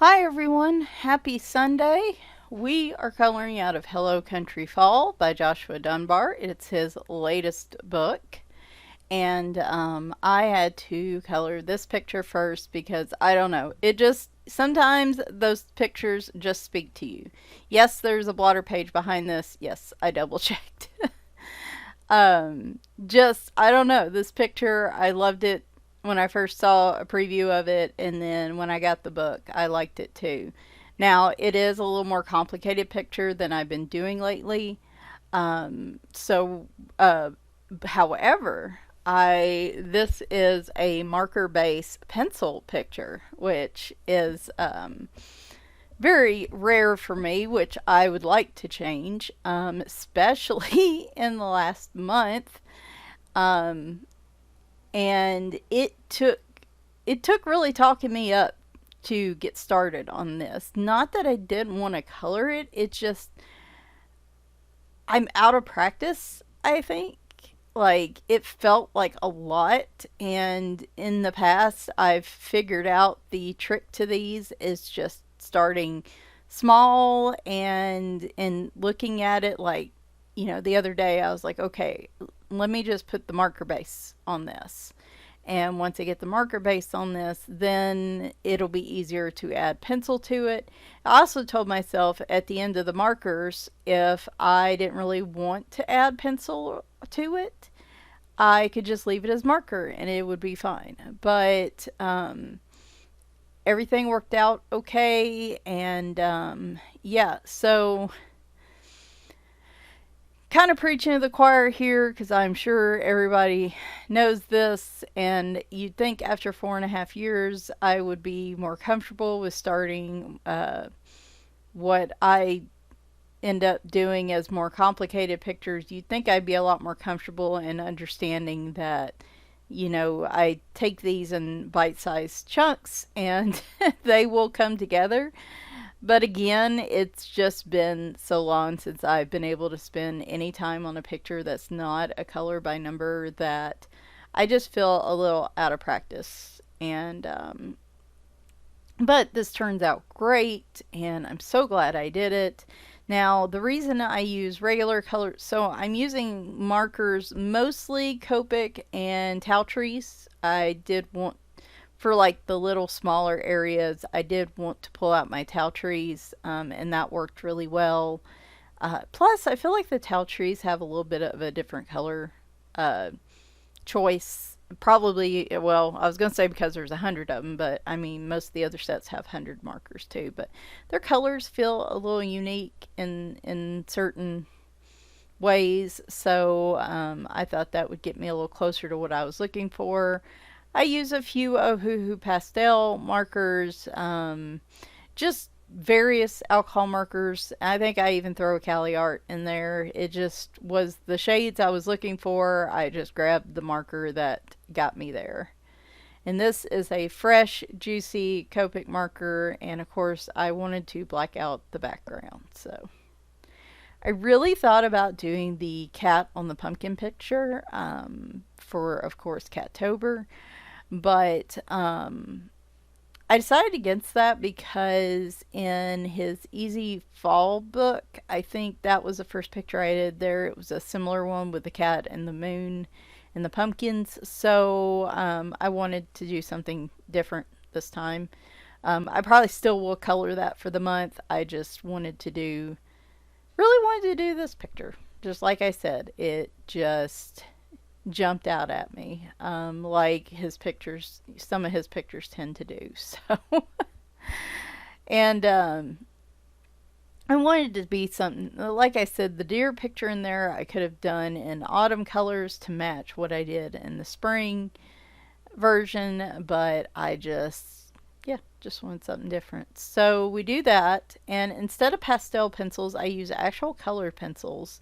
Hi everyone, happy Sunday. We are coloring out of Hello Country Fall by Joshua Dunbar. It's his latest book. And I had to color this picture first because I don't know. It just, sometimes those pictures just speak to you. Yes, there's a blotter page behind this. Yes, I double checked. Just, I don't know. This picture, I loved it when I first saw a preview of it, and then when I got the book, I liked it too. Now, it is a little more complicated picture than I've been doing lately. Um, so, uh, However, I this is a marker base pencil picture, which is very rare for me, which I would like to change, especially in the last month. Um, and it took really talking me up to get started on this. Not that I didn't want to color it, it's just I'm out of practice, I think. Like, it felt like a lot, and in the past, I've figured out the trick to these is just starting small and looking at it like, the other day I was like, okay, let me just put the marker base on this. And once I get the marker base on this, then it'll be easier to add pencil to it. I also told myself at the end of the markers, if I didn't really want to add pencil to it, I could just leave it as marker and it would be fine. But everything worked out okay. And yeah, so kind of preaching to the choir here because I'm sure everybody knows this, and you'd think after 4.5 years I would be more comfortable with starting what I end up doing as more complicated pictures. You'd think I'd be a lot more comfortable in understanding that, I take these in bite sized chunks and they will come together. But again, it's just been so long since I've been able to spend any time on a picture that's not a color by number that I just feel a little out of practice. And but this turns out great, and I'm so glad I did it. Now, the reason I use regular colors, so I'm using markers mostly Copic and Towtrees. I did want, for like the little smaller areas, I did want to pull out my Towtrees, and that worked really well. Plus, I feel like the Towtrees have a little bit of a different color uh, choice. Probably, well, I was going to say because there's 100 of them, but I mean, most of the other sets have 100 markers too. But their colors feel a little unique in certain ways, so I thought that would get me a little closer to what I was looking for. I use a few Ohuhu pastel markers, just various alcohol markers. I think I even throw a Cali Art in there. It just was the shades I was looking for. I just grabbed the marker that got me there. And this is a fresh, juicy Copic marker, and of course I wanted to black out the background. So I really thought about doing the cat on the pumpkin picture for, of course, Cattober. But I decided against that because in his Easy Fall book, I think that was the first picture I did there. It was a similar one with the cat and the moon and the pumpkins. So I wanted to do something different this time. I probably still will color that for the month. I just really wanted to do this picture. Just like I said, it just jumped out at me, like his pictures, some of his pictures tend to do. So, and I wanted to be something, like I said, the deer picture in there I could have done in autumn colors to match what I did in the spring version, but I just wanted something different. So we do that, and instead of pastel pencils, I use actual colored pencils.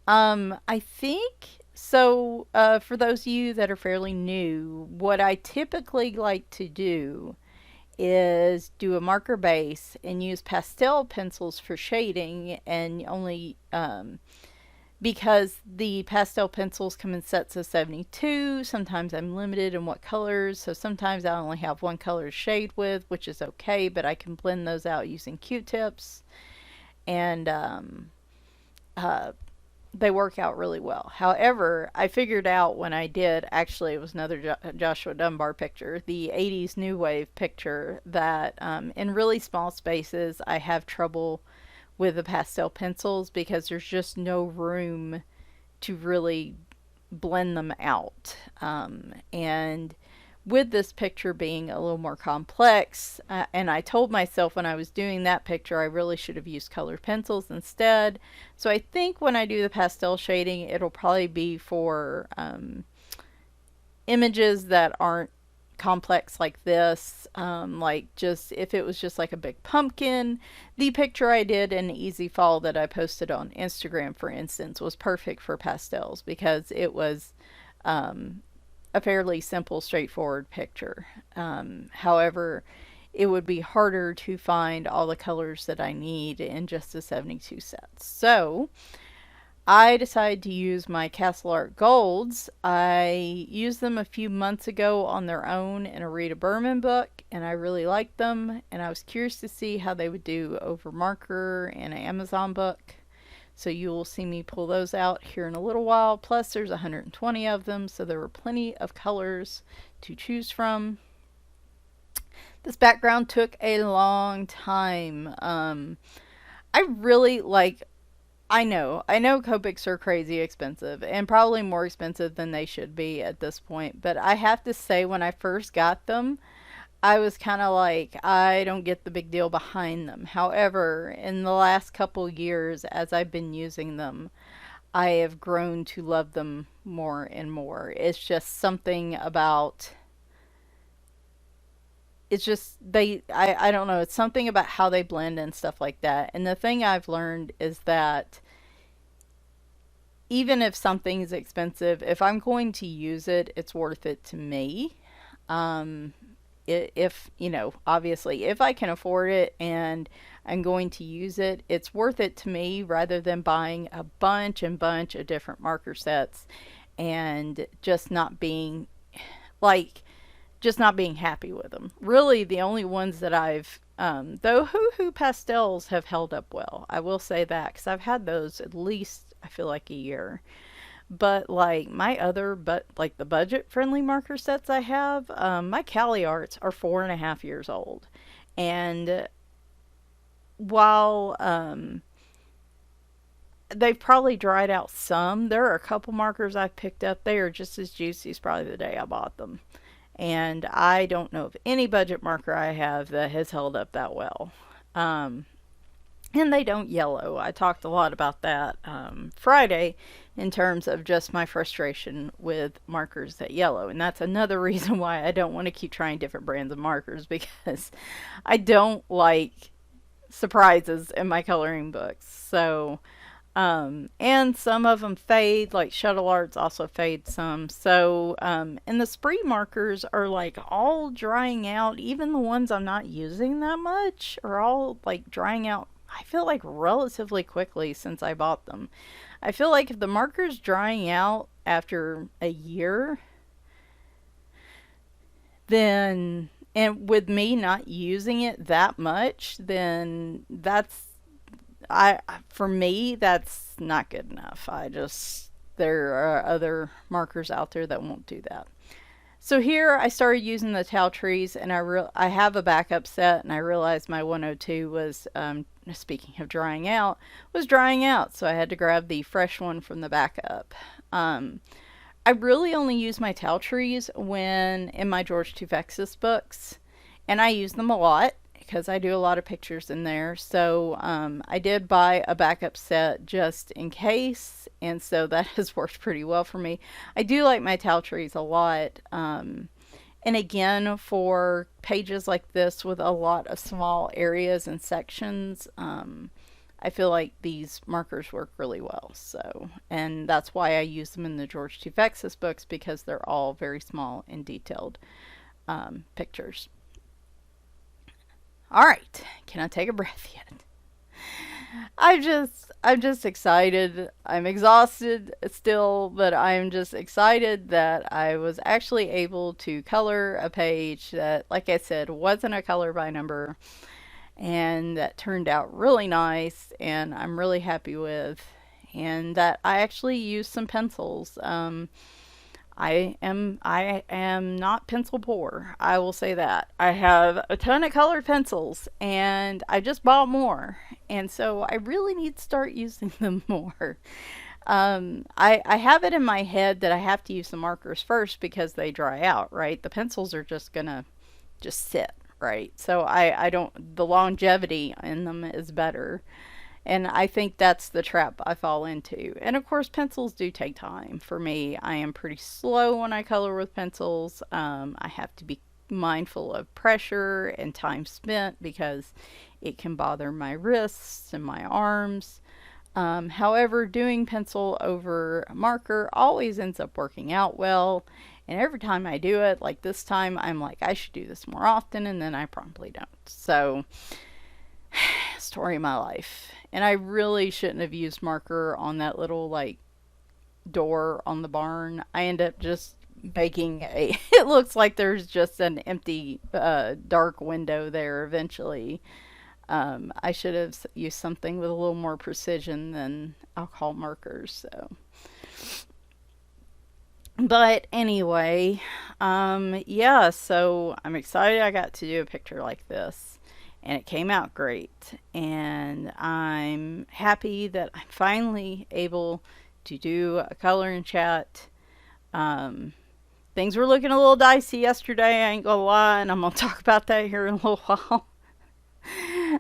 I think so. For those of you that are fairly new, what I typically like to do is do a marker base and use pastel pencils for shading, and only because the pastel pencils come in sets of 72, sometimes I'm limited in what colors, so sometimes I only have one color to shade with, which is okay, but I can blend those out using Q-tips, and uh, they work out really well. However, I figured out when I did, actually it was another Joshua Dunbar picture, the 80s New Wave picture, that in really small spaces I have trouble with the pastel pencils because there's just no room to really blend them out. And with this picture being a little more complex, and I told myself when I was doing that picture I really should have used colored pencils instead. So I think when I do the pastel shading, it'll probably be for images that aren't complex like this, like just if it was just like a big pumpkin. The picture I did in Easy Fall that I posted on Instagram, for instance, was perfect for pastels because it was a fairly simple, straightforward picture. However, it would be harder to find all the colors that I need in just the 72 sets. So I decided to use my Castle Art Golds. I used them a few months ago on their own in a Rita Berman book, and I really liked them, and I was curious to see how they would do over marker in an Amazon book. So you will see me pull those out here in a little while. Plus there's 120 of them, so there were plenty of colors to choose from. This background took a long time. I really like, I know Copics are crazy expensive and probably more expensive than they should be at this point, but I have to say when I first got them, I was kind of like, I don't get the big deal behind them. However, in the last couple years, as I've been using them, I have grown to love them more and more. It's just something about, it's just, I don't know, it's something about how they blend and stuff like that. And the thing I've learned is that even if something's expensive, if I'm going to use it, it's worth it to me. Um, if you know, obviously if I can afford it and I'm going to use it, it's worth it to me rather than buying a bunch of different marker sets and just not being like just not being happy with them. Really the only ones that I've though Hoo Hoo pastels have held up well, I will say that, because I've had those at least I feel like a year. But like my other, but like the budget friendly marker sets I have, my Cali Arts are 4.5 years old. And while they've probably dried out some, there are a couple markers I've picked up. They are just as juicy as probably the day I bought them. And I don't know of any budget marker I have that has held up that well. Um, and they don't yellow. I talked a lot about that Friday in terms of just my frustration with markers that yellow. And that's another reason why I don't want to keep trying different brands of markers, because I don't like surprises in my coloring books. So, and some of them fade, like Shuttle Arts also fade some. So, and the spree markers are like all drying out. Even the ones I'm not using that much are all like drying out, I feel like relatively quickly since I bought them. I feel like if the marker's drying out after a year, then, and with me not using it that much, then that's, for me, that's not good enough. I just, there are other markers out there that won't do that. So here I started using the towel trees, and I have a backup set, and I realized my 102 was, speaking of drying out, was drying out, so I had to grab the fresh one from the backup. I really only use my towel trees when in my George Tufexis books, and I use them a lot because I do a lot of pictures in there. So I did buy a backup set just in case, and so that has worked pretty well for me. I do like my towel trees a lot. And again, for pages like this with a lot of small areas and sections, I feel like these markers work really well. So, and that's why I use them in the George Tufexis books, because they're all very small and detailed pictures. All right, can I take a breath yet? I'm just excited. I'm exhausted still, but I'm just excited that I was actually able to color a page that, like I said, wasn't a color by number, and that turned out really nice, and I'm really happy with. And that I actually used some pencils. I am not pencil poor. I will say that. I have a ton of colored pencils and I just bought more. And so I really need to start using them more. I have it in my head that I have to use the markers first because they dry out, right? The pencils are just gonna just sit, right? So I don't, the longevity in them is better. And I think that's the trap I fall into. And of course, pencils do take time. For me, I am pretty slow when I color with pencils. I have to be mindful of pressure and time spent because it can bother my wrists and my arms. However, doing pencil over marker always ends up working out well. And every time I do it, like this time, I'm like, I should do this more often, and then I promptly don't. So, story of my life. And I really shouldn't have used marker on that little like door on the barn. I end up just making a it looks like there's just an empty dark window there eventually. I should have used something with a little more precision than alcohol markers. So, but anyway, yeah, so I'm excited I got to do a picture like this and it came out great. And I'm happy that I'm finally able to do a coloring chat. Um, Things were looking a little dicey yesterday, I ain't gonna lie, and I'm gonna talk about that here in a little while.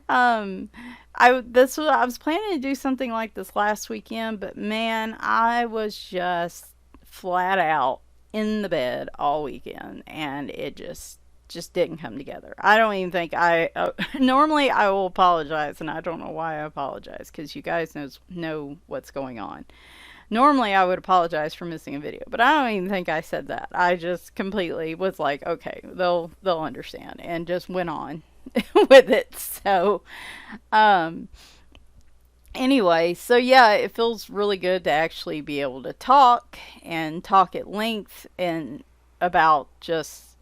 um, I was planning to do something like this last weekend, but man, I was just flat out in the bed all weekend, and it just didn't come together. I don't even think I normally I will apologize, and I don't know why I apologize because you guys know what's going on. Normally I would apologize for missing a video, but I don't even think I said that. I just completely was like, okay, they'll understand, and just went on with it. So, um, anyway, so yeah, it feels really good to actually be able to talk and talk at length and about just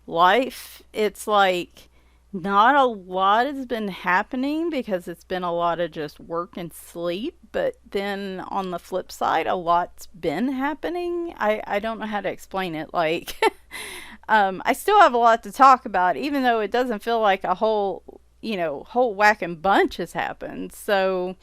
life. It's like not a lot has been happening because it's been a lot of just work and sleep, but then on the flip side, a lot's been happening. I don't know how to explain it. Like, I still have a lot to talk about, even though it doesn't feel like a whole whacking bunch has happened. So,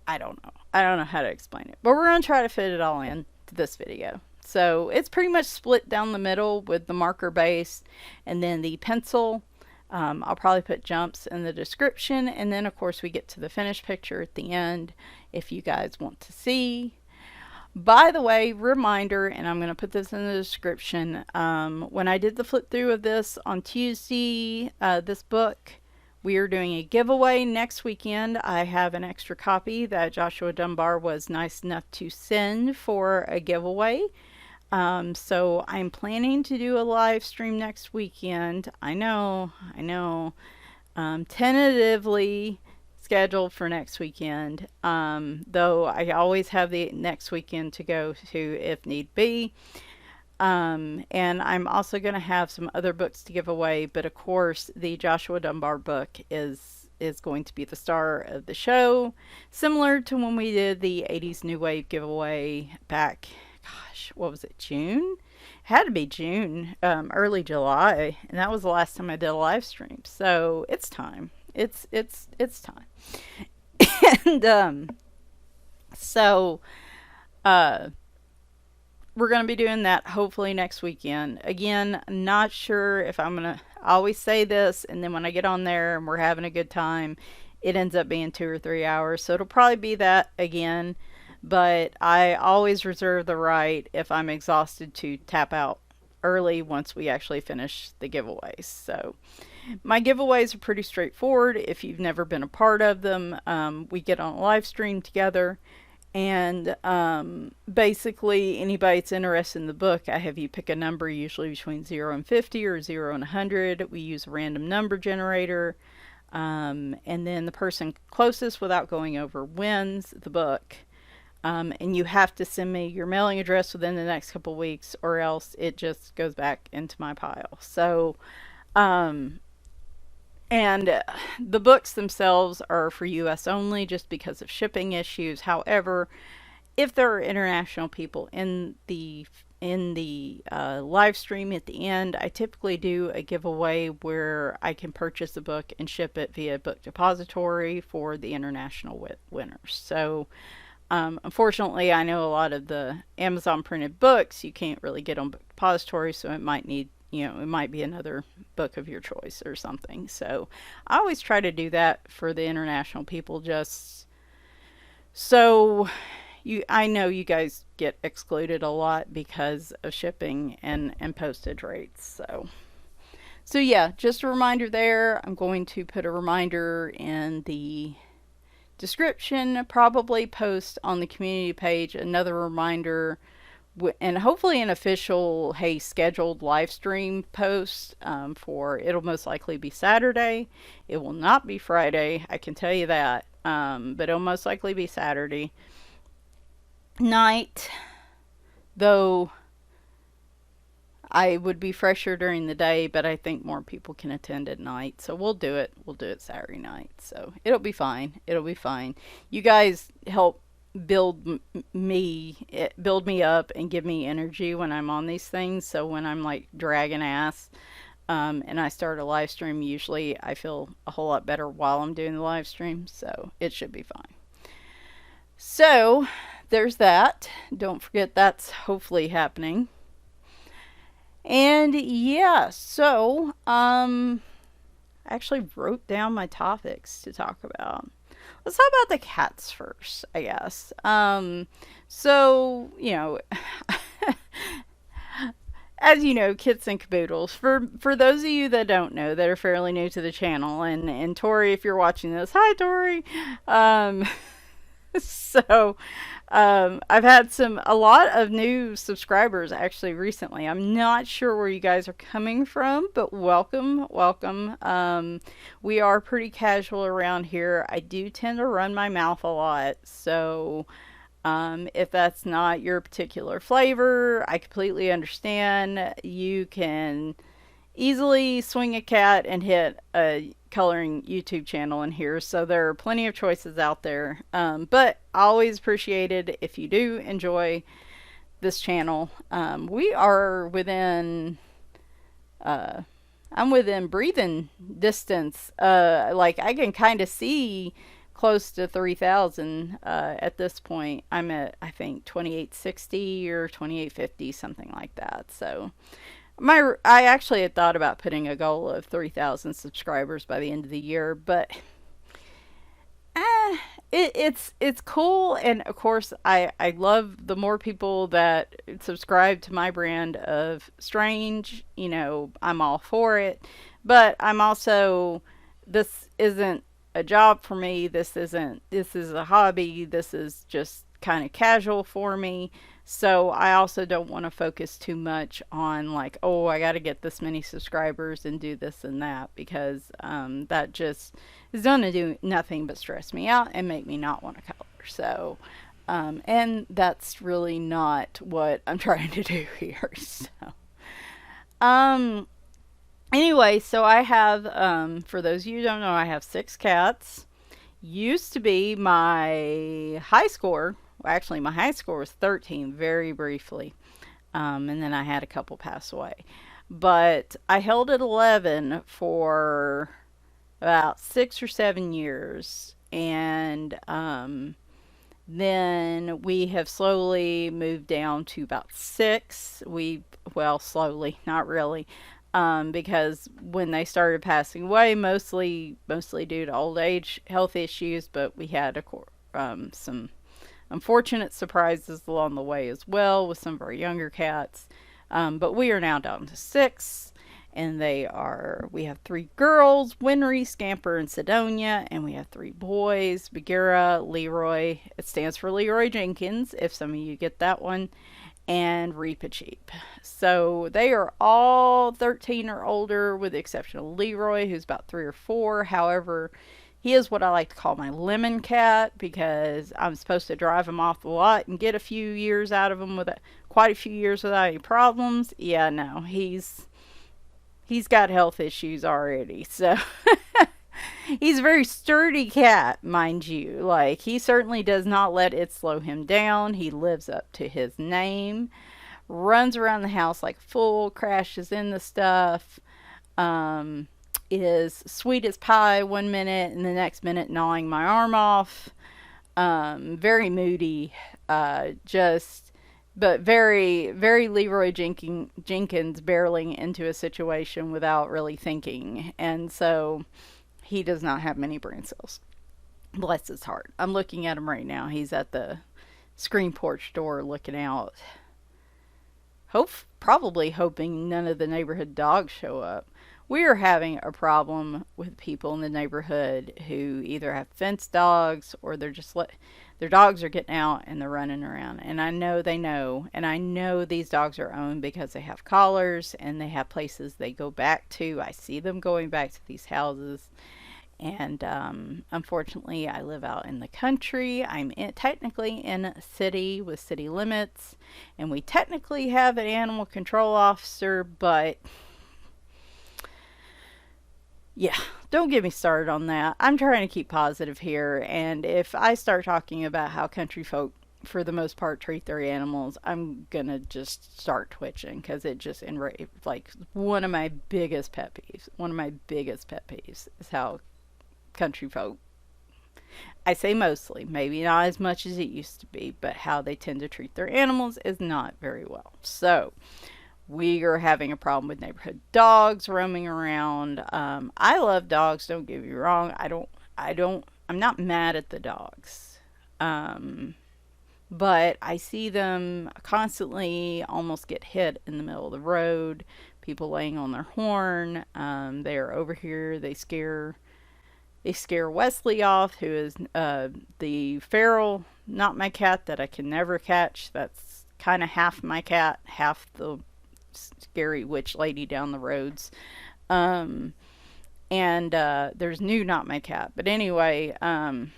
I don't know. I don't know how to explain it. But we're going to try to fit it all in to this video. So, it's pretty much split down the middle with the marker base and then the pencil. I'll probably put jumps in the description, and then of course we get to the finished picture at the end if you guys want to see. By the way, reminder, and I'm going to put this in the description, when I did the flip through of this on Tuesday, this book, we are doing a giveaway next weekend. I have an extra copy that Joshua Dunbar was nice enough to send for a giveaway. So I'm planning to do a live stream next weekend. I know. Tentatively scheduled for next weekend. Though I always have the next weekend to go to if need be. And I'm also going to have some other books to give away, but of course the Joshua Dunbar book is going to be the star of the show, similar to when we did the 80s New Wave giveaway back, gosh, what was it, June? It had to be June, early July, and that was the last time I did a live stream. So it's time. It's time. And so we're going to be doing that hopefully next weekend. Again, not sure if I'm going to always say this, and then when I get on there and we're having a good time, it ends up being 2 or 3 hours. So it'll probably be that again. But I always reserve the right, if I'm exhausted, to tap out early once we actually finish the giveaways. So my giveaways are pretty straightforward. If you've never been a part of them, we get on a live stream together. And basically, anybody that's interested in the book, I have you pick a number, usually between 0 and 50 or 0 and 100. We use a random number generator. And then the person closest without going over wins the book. And you have to send me your mailing address within the next couple weeks, or else it just goes back into my pile. So, um, and the books themselves are for US only just because of shipping issues. However, if there are international people in the live stream at the end, I typically do a giveaway where I can purchase a book and ship it via book depository for the international winners. So, unfortunately, I know a lot of the Amazon printed books you can't really get on book depository, so it might need, it might be another book of your choice or something. So I always try to do that for the international people, just so I know you guys get excluded a lot because of shipping and postage rates. So yeah, just a reminder there. I'm going to put a reminder in the description, probably post on the community page another reminder, and hopefully an official, hey, scheduled live stream post for, it'll most likely be Saturday. It will not be Friday, I can tell you that, but it'll most likely be Saturday night, though I would be fresher during the day, but I think more people can attend at night. So we'll do it. We'll do it Saturday night. So it'll be fine. It'll be fine. You guys help build me up and give me energy when I'm on these things. So when I'm like dragging ass, and I start a live stream, usually I feel a whole lot better while I'm doing the live stream. So it should be fine. So there's that. Don't forget that's hopefully happening. And yeah, so I actually wrote down my topics to talk about. Let's talk about the cats first, I guess. So, as you know, Kits and Caboodles. For those of you that don't know, that are fairly new to the channel, and Tori, if you're watching this, hi Tori. So I've had a lot of new subscribers actually recently. I'm not sure where you guys are coming from, but welcome. We are pretty casual around here. I do tend to run my mouth a lot, so if that's not your particular flavor, I completely understand. You can easily swing a cat and hit a coloring YouTube channel in here, so there are plenty of choices out there, but I always appreciate it if you do enjoy this channel. We are within I'm within breathing distance, like I can kind of see close to 3,000 at this point. I'm at, I think, 2860 or 2850, something like that. So I actually had thought about putting a goal of 3,000 subscribers by the end of the year, but it's cool, and of course I love the more people that subscribe to my brand of strange. I'm all for it, but I'm also, this isn't a job for me. This is a hobby. This is just kind of casual for me. So I also don't want to focus too much on like, oh, I got to get this many subscribers and do this and that, because that just is going to do nothing but stress me out and make me not want to color. So, and that's really not what I'm trying to do here. So, anyway, so I have, for those of you who don't know, I have 6 cats. Used to be my high score. Actually, my high score was 13 very briefly, and then I had a couple pass away, but I held at 11 for about 6 or 7 years, and then we have slowly moved down to about 6. Well, slowly, not really, because when they started passing away, mostly due to old age health issues, but we had some unfortunate surprises along the way as well with some of our younger cats. But we are now down to 6, and we have 3 girls, Winry, Scamper, and Sidonia, and we have 3 boys, Bagheera, Leroy. It stands for Leroy Jenkins, if some of you get that one. and Reepicheep. So they are all 13 or older, with the exception of Leroy, who's about 3 or 4. However, he is what I like to call my lemon cat, because I'm supposed to drive him off the lot and get a few years out of him, with quite a few years without any problems. Yeah, no, he's got health issues already. So he's a very sturdy cat, mind you. Like, he certainly does not let it slow him down. He lives up to his name, runs around the house like a fool, crashes into stuff, is sweet as pie one minute and the next minute gnawing my arm off. Very moody, but very, very Leroy Jenkins barreling into a situation without really thinking. And so he does not have many brain cells. Bless his heart. I'm looking at him right now. He's at the screen porch door looking out. Probably hoping none of the neighborhood dogs show up. We are having a problem with people in the neighborhood who either have fence dogs, or they're just their dogs are getting out and they're running around. And I know they know, and I know these dogs are owned because they have collars and they have places they go back to. I see them going back to these houses. And unfortunately, I live out in the country. I'm technically in a city with city limits, and we technically have an animal control officer, but yeah, don't get me started on that. I'm trying to keep positive here, and if I start talking about how country folk, for the most part, treat their animals, I'm gonna just start twitching, because it just like, one of my biggest pet peeves is how country folk, I say mostly, maybe not as much as it used to be, but how they tend to treat their animals is not very well. So we are having a problem with neighborhood dogs roaming around. I love dogs, don't get me wrong. I'm not mad at the dogs. But I see them constantly almost get hit in the middle of the road. People laying on their horn. They are over here. They scare Wesley off, who is the feral, not my cat that I can never catch. That's kind of half my cat, half the scary witch lady down the roads. And there's new not my cat. But anyway, I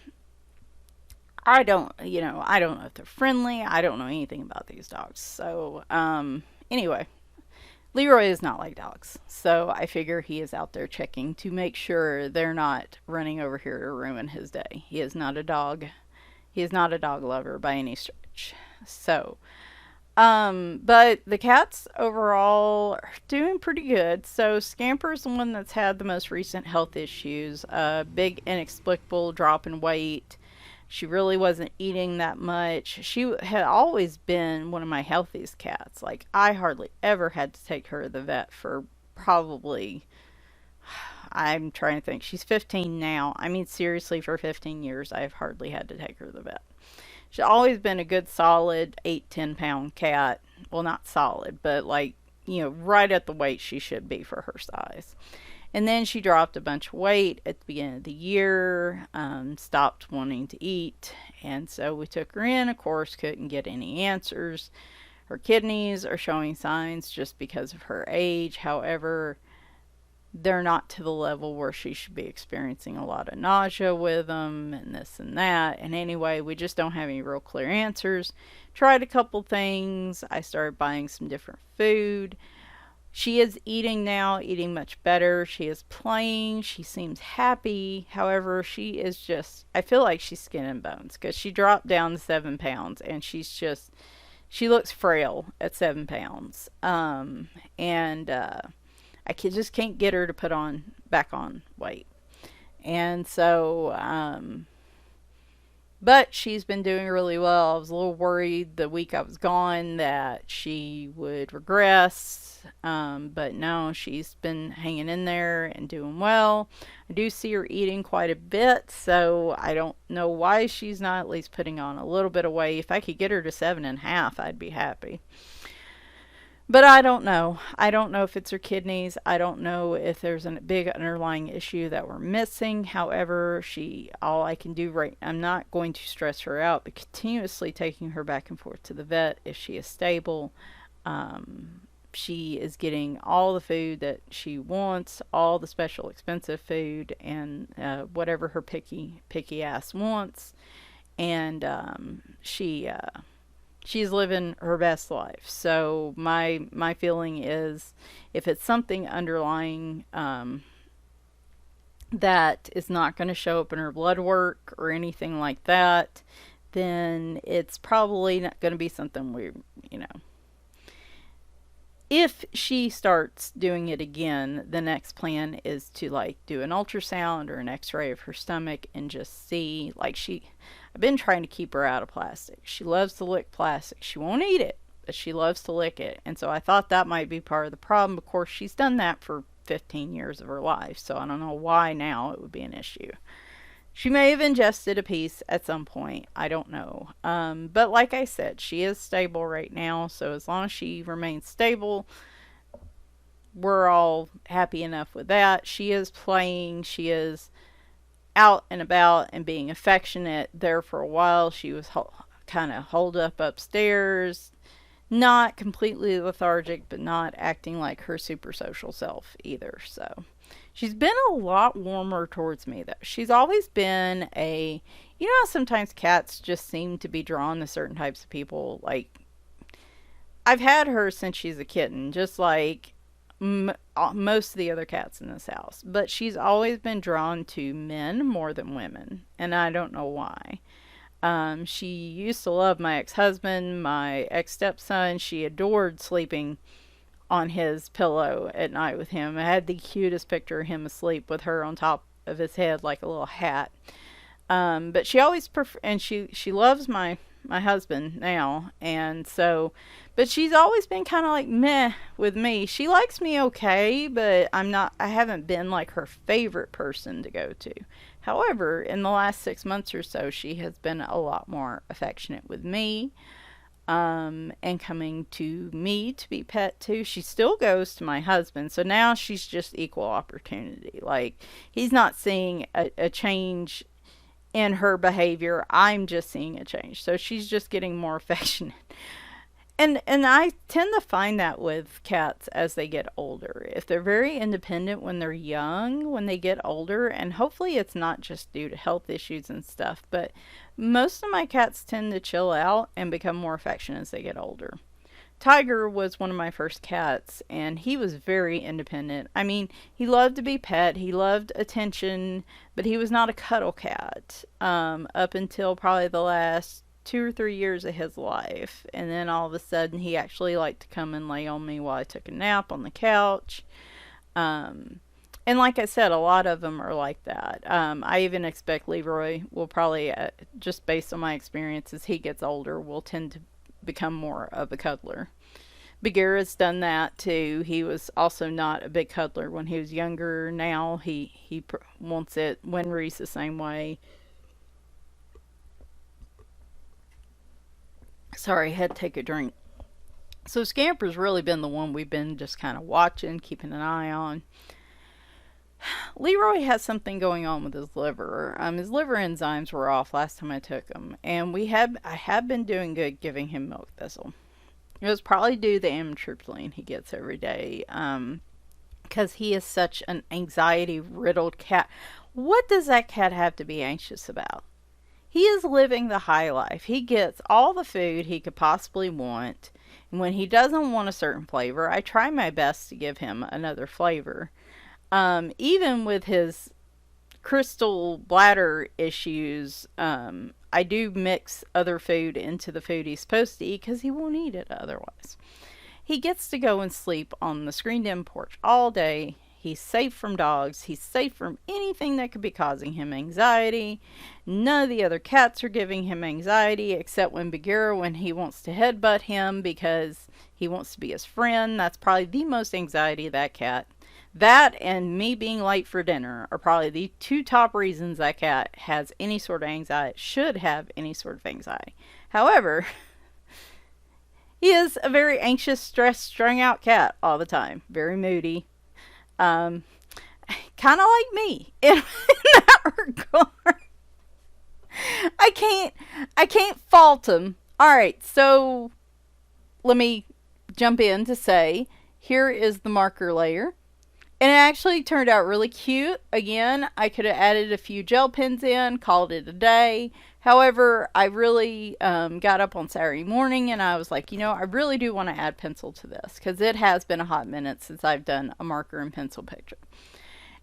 don't know if they're friendly. I don't know anything about these dogs. So anyway, Leroy is not like dogs, so I figure he is out there checking to make sure they're not running over here to ruin his day. He is not a dog. He is not a dog lover by any stretch. So, but the cats overall are doing pretty good. So Scamper's the one that's had the most recent health issues. Big inexplicable drop in weight. She really wasn't eating that much. She had always been one of my healthiest cats. Like, I hardly ever had to take her to the vet for probably, I'm trying to think, she's 15 now. I mean, seriously, for 15 years, I've hardly had to take her to the vet. She's always been a good solid 8-10 pound cat. Well, not solid, but like, right at the weight she should be for her size. And then she dropped a bunch of weight at the beginning of the year, stopped wanting to eat, and so we took her in. Of course, couldn't get any answers. Her kidneys are showing signs just because of her age. However, they're not to the level where she should be experiencing a lot of nausea with them and this and that. And anyway, we just don't have any real clear answers. Tried a couple things. I started buying some different food. She is eating now, eating much better. She is playing. She seems happy. However, she is just, I feel like she's skin and bones, because she dropped down to 7 pounds, and she looks frail at 7 pounds. Just can't get her to put back on weight. And so, but she's been doing really well. I was a little worried the week I was gone that she would regress. But no, she's been hanging in there and doing well. I do see her eating quite a bit, so I don't know why she's not at least putting on a little bit of weight. If I could get her to 7.5, I'd be happy. But I don't know. I don't know if it's her kidneys. I don't know if there's a big underlying issue that we're missing. However, all I can do right, I'm not going to stress her out, but continuously taking her back and forth to the vet if she is stable. Um, she is getting all the food that she wants, all the special expensive food, and whatever her picky ass wants. And she's living her best life. So my feeling is, if it's something underlying that is not going to show up in her blood work or anything like that, then it's probably not going to be something you know. If she starts doing it again, the next plan is to like do an ultrasound or an x-ray of her stomach and just see, I've been trying to keep her out of plastic. She loves to lick plastic. She won't eat it, but she loves to lick it. And so I thought that might be part of the problem. Of course, she's done that for 15 years of her life, so I don't know why now it would be an issue. She may have ingested a piece at some point. I don't know. But like I said, she is stable right now. So as long as she remains stable, we're all happy enough with that. She is playing. She is out and about and being affectionate. There for a while, she was kind of holed up upstairs. Not completely lethargic, but not acting like her super social self either. So she's been a lot warmer towards me, though. She's always been you know how sometimes cats just seem to be drawn to certain types of people? Like, I've had her since she's a kitten, just like most of the other cats in this house. But she's always been drawn to men more than women, and I don't know why. She used to love my ex-husband, my ex-stepson. She adored sleeping on his pillow at night with him. I had the cutest picture of him asleep with her on top of his head like a little hat. But she always and she loves my husband now, and so, but she's always been kind of like meh with me. She likes me okay, but I haven't been like her favorite person to go to. However, in the last 6 months or so, she has been a lot more affectionate with me, and coming to me to be pet too. She still goes to my husband, so now she's just equal opportunity. Like, he's not seeing a change in her behavior. I'm just seeing a change. So she's just getting more affectionate. And I tend to find that with cats as they get older. If they're very independent when they're young, when they get older, and hopefully it's not just due to health issues and stuff, but most of my cats tend to chill out and become more affectionate as they get older. Tiger was one of my first cats, and he was very independent. I mean, he loved to be pet, he loved attention, but he was not a cuddle cat up until probably the last 2 or 3 years of his life. And then all of a sudden, he actually liked to come and lay on me while I took a nap on the couch. And like I said, a lot of them are like that. I even expect Leroy will probably, just based on my experience, as he gets older, will tend to become more of a cuddler. Bagheera's done that too. He was also not a big cuddler when he was younger. Now he wants it. Winry's the same way. Sorry, I had to take a drink. So Scamper's really been the one we've been just kind of watching, keeping an eye on. Leroy has something going on with his liver. His liver enzymes were off last time I took him, and I have been doing good giving him milk thistle. It was probably due to the amitriptyline he gets every day, because he is such an anxiety riddled cat. What does that cat have to be anxious about? He is living the high life. He gets all the food he could possibly want. And when he doesn't want a certain flavor, I try my best to give him another flavor. Even with his crystal bladder issues, I do mix other food into the food he's supposed to eat because he won't eat it otherwise. He gets to go and sleep on the screened-in porch all day. He's safe from dogs. He's safe from anything that could be causing him anxiety. None of the other cats are giving him anxiety except when Bagheera, when he wants to headbutt him because he wants to be his friend. That's probably the most anxiety of that cat. That and me being late for dinner are probably the two top reasons that cat has any sort of anxiety, should have any sort of anxiety. However, He is a very anxious, stressed, strung out cat all the time. Very moody. Um, kind of like me in that regard. I can't, I can't fault him. All right, so let me jump in to say here is the marker layer. And it actually turned out really cute. Again, I could have added a few gel pens in, called it a day. However, I really got up on Saturday morning and I was like, you know, I really do want to add pencil to this because it has been a hot minute since I've done a marker and pencil picture.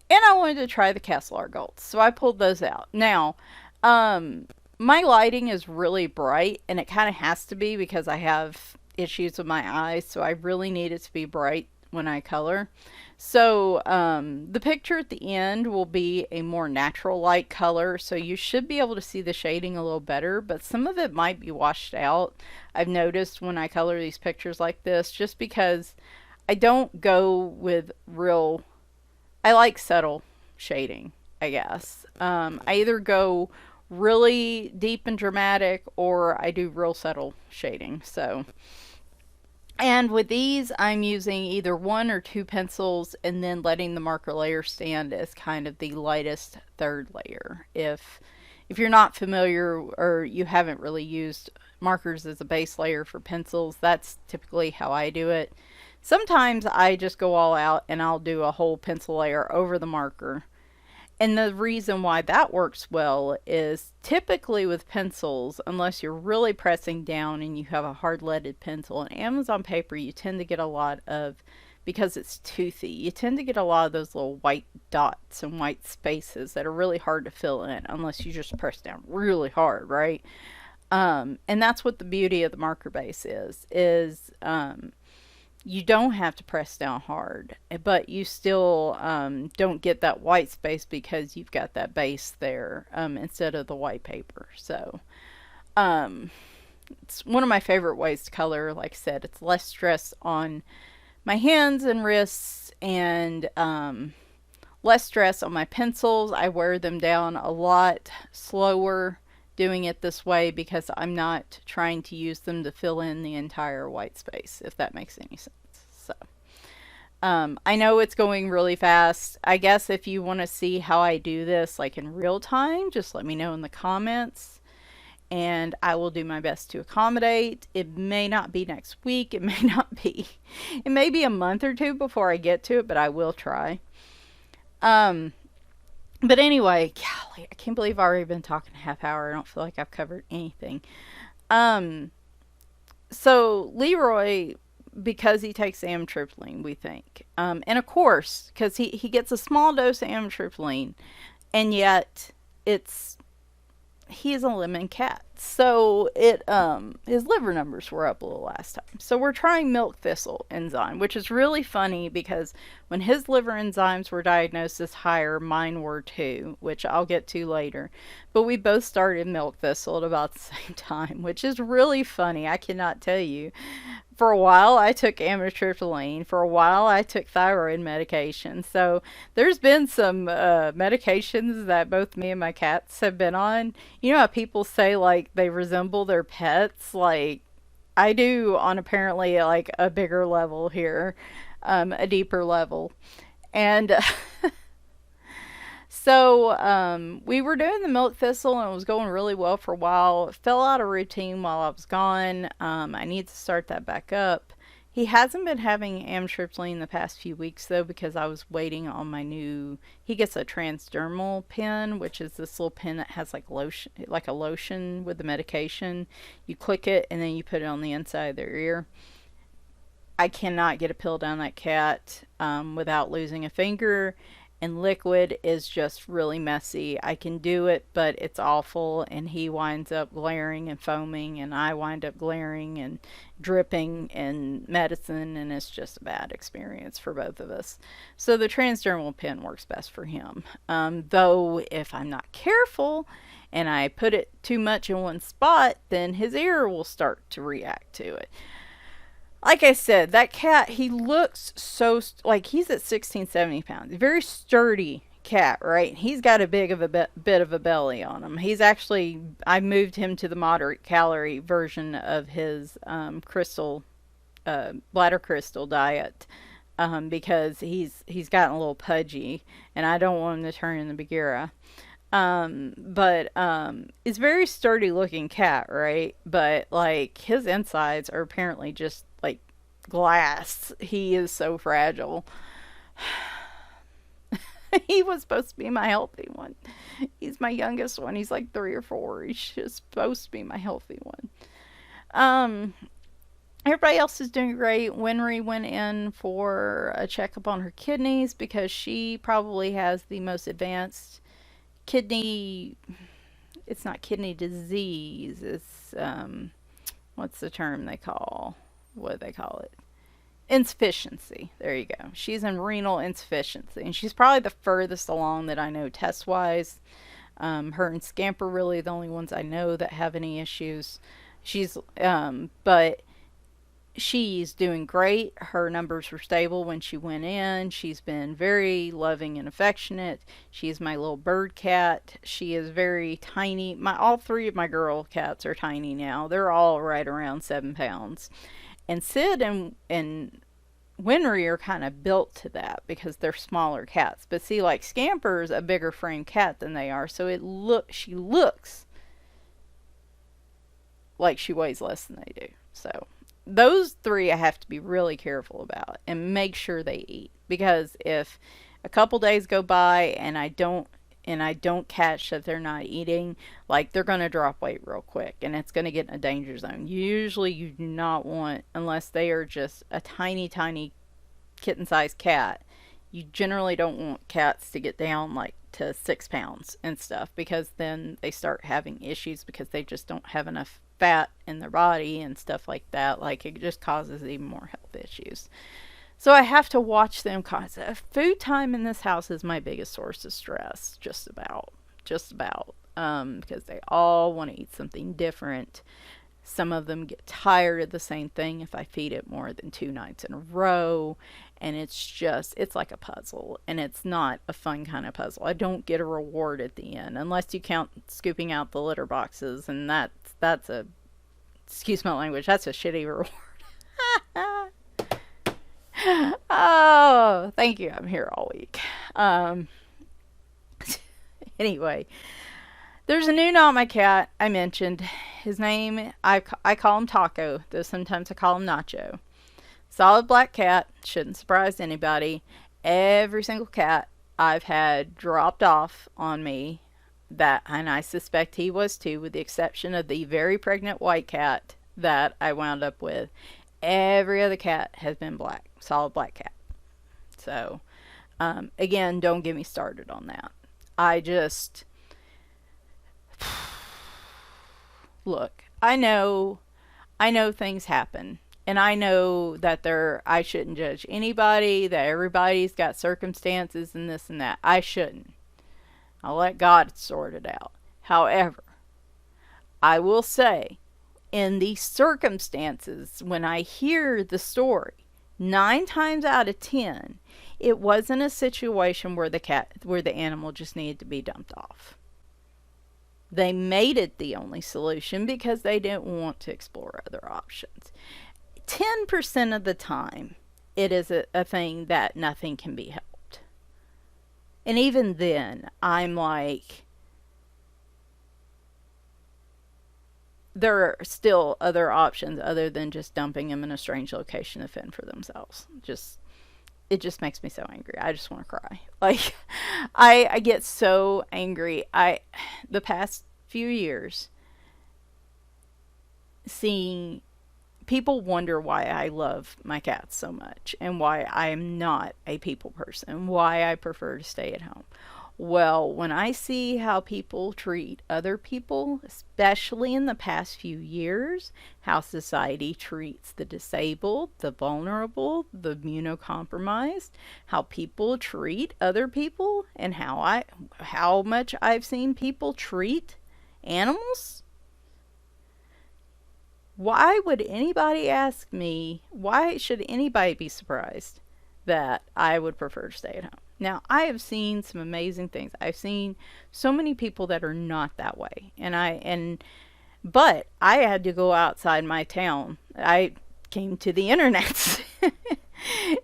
And I wanted to try the Castle Art Golds, so I pulled those out. Now, my lighting is really bright and it kind of has to be because I have issues with my eyes, so I really need it to be bright when I color. So the picture at the end will be a more natural light color, so you should be able to see the shading a little better, but some of it might be washed out. I've noticed when I color these pictures like this, just because I don't go with real, I like subtle shading, I guess. I either go really deep and dramatic or I do real subtle shading. So, and with these, I'm using either one or two pencils and then letting the marker layer stand as kind of the lightest third layer. If you're not familiar or you haven't really used markers as a base layer for pencils, that's typically how I do it. Sometimes I just go all out and I'll do a whole pencil layer over the marker. And the reason why that works well is typically with pencils, unless you're really pressing down and you have a hard leaded pencil, on Amazon paper you tend to get a lot of, because it's toothy, you tend to get a lot of those little white dots and white spaces that are really hard to fill in unless you just press down really hard, right? And that's what the beauty of the marker base is you don't have to press down hard, but you still don't get that white space because you've got that base there instead of the white paper. So it's one of my favorite ways to color. Like I said, it's less stress on my hands and wrists and less stress on my pencils. I wear them down a lot slower doing it this way because I'm not trying to use them to fill in the entire white space, if that makes any sense. So I know it's going really fast. I guess if you want to see how I do this like in real time, just let me know in the comments and I will do my best to accommodate. It may not be next week, it may be a month or two before I get to it, but I will try. But anyway, golly, I can't believe I've already been talking a half hour. I don't feel like I've covered anything. So Leroy, because he takes amitriptyline, we think. And of course, because he gets a small dose of amitriptyline, and yet he's a lemon cat. So his liver numbers were up a little last time. So we're trying milk thistle enzyme, which is really funny because when his liver enzymes were diagnosed as higher, mine were too, which I'll get to later. But we both started milk thistle at about the same time, which is really funny. I cannot tell you. For a while, I took amitriptyline. For a while, I took thyroid medication. So there's been some medications that both me and my cats have been on. You know how people say like they resemble their pets? Like I do on apparently like a bigger level here, a deeper level. And so we were doing the milk thistle and it was going really well for a while. It fell out of routine while I was gone. I need to start that back up. He hasn't been having amitriptyline the past few weeks though because I was waiting on my new, he gets a transdermal pen, which is this little pen that has like lotion, like a lotion with the medication. You click it and then you put it on the inside of their ear. I cannot get a pill down that cat without losing a finger. And liquid is just really messy. I can do it, but it's awful, and he winds up glaring and foaming, and I wind up glaring and dripping in medicine, and it's just a bad experience for both of us. So the transdermal pen works best for him. Though if I'm not careful and I put it too much in one spot, then his ear will start to react to it. Like I said, that cat, he looks so, like he's at 16, 70 pounds. Very sturdy cat, right? He's got a big of a bit of a belly on him. He's actually, I moved him to the moderate calorie version of his crystal, bladder crystal diet, because he's gotten a little pudgy, and I don't want him to turn into Bagheera. But it's a very sturdy looking cat, right? But like his insides are apparently just like glass. He is so fragile. He was supposed to be my healthy one. He's my youngest one. He's like 3 or 4. He's just supposed to be my healthy one. Um, Everybody else is doing great. Winry went in for a checkup on her kidneys because she probably has the most advanced kidney. It's not kidney disease. It's what's the term they call? What do they call it? Insufficiency. There you go. She's in renal insufficiency, and she's probably the furthest along that I know test wise. Her and Scamp are really the only ones I know that have any issues. But she's doing great. Her numbers were stable when she went in. She's been very loving and affectionate. She's my little bird cat. She is very tiny. All 3 of my girl cats are tiny now. They're all right around 7 pounds. And Sid and Winry are kind of built to that because they're smaller cats. But see, like Scamper's a bigger frame cat than they are, so she looks like she weighs less than they do. So those 3 I have to be really careful about and make sure they eat, because if a couple days go by and I don't catch that they're not eating, like they're going to drop weight real quick and it's going to get in a danger zone. Usually you do not want, unless they are just a tiny kitten-sized cat, you generally don't want cats to get down like to 6 pounds and stuff, because then they start having issues because they just don't have enough fat in their body and stuff like that. Like it just causes even more health issues. So I have to watch them constantly. Food time in this house is my biggest source of stress, just about, because they all want to eat something different. Some of them get tired of the same thing if I feed it more than 2 nights in a row, and it's like a puzzle, and it's not a fun kind of puzzle. I don't get a reward at the end, unless you count scooping out the litter boxes, and that's a, excuse my language, that's a shitty reward. Oh, thank you. I'm here all week. Anyway, there's a new my cat I mentioned. His name, I call him Taco, though sometimes I call him Nacho. Solid black cat, shouldn't surprise anybody. Every single cat I've had dropped off on me, and I suspect he was too, with the exception of the very pregnant white cat that I wound up with. Every other cat has been black, solid black cat. So, again, don't get me started on that. Look, I know things happen, and I know that I shouldn't judge anybody, that everybody's got circumstances and this and that. I shouldn't. I'll let God sort it out. However, I will say, in these circumstances, when I hear the story, 9 times out of 10, it wasn't a situation where the animal just needed to be dumped off. They made it the only solution because they didn't want to explore other options. 10% of the time, it is a thing that nothing can be helped. And even then, I'm like, there are still other options other than just dumping them in a strange location to fend for themselves. It just makes me so angry. I just want to cry. Like, I get so angry. The past few years, seeing people wonder why I love my cats so much and why I am not a people person, why I prefer to stay at home. Well, when I see how people treat other people, especially in the past few years, how society treats the disabled, the vulnerable, the immunocompromised, how people treat other people, and how much I've seen people treat animals, why would anybody ask me, why should anybody be surprised that I would prefer to stay at home? Now, I have seen some amazing things. I've seen so many people that are not that way. But I had to go outside my town. I came to the internet.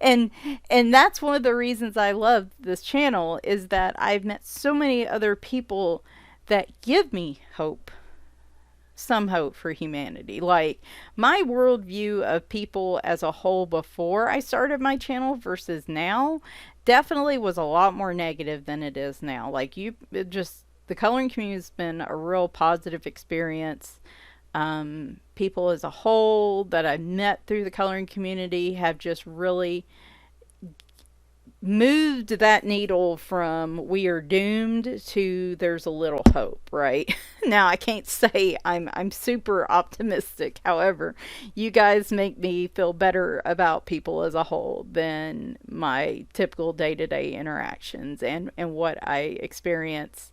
and and that's one of the reasons I love this channel, is that I've met so many other people that give me hope, some hope for humanity. Like, my worldview of people as a whole before I started my channel versus now definitely was a lot more negative than it is now. Like, the coloring community has been a real positive experience. People as a whole that I've met through the coloring community have just really moved that needle from we are doomed to there's a little hope, right? Now, I can't say I'm super optimistic. However, you guys make me feel better about people as a whole than my typical day-to-day interactions and what I experience.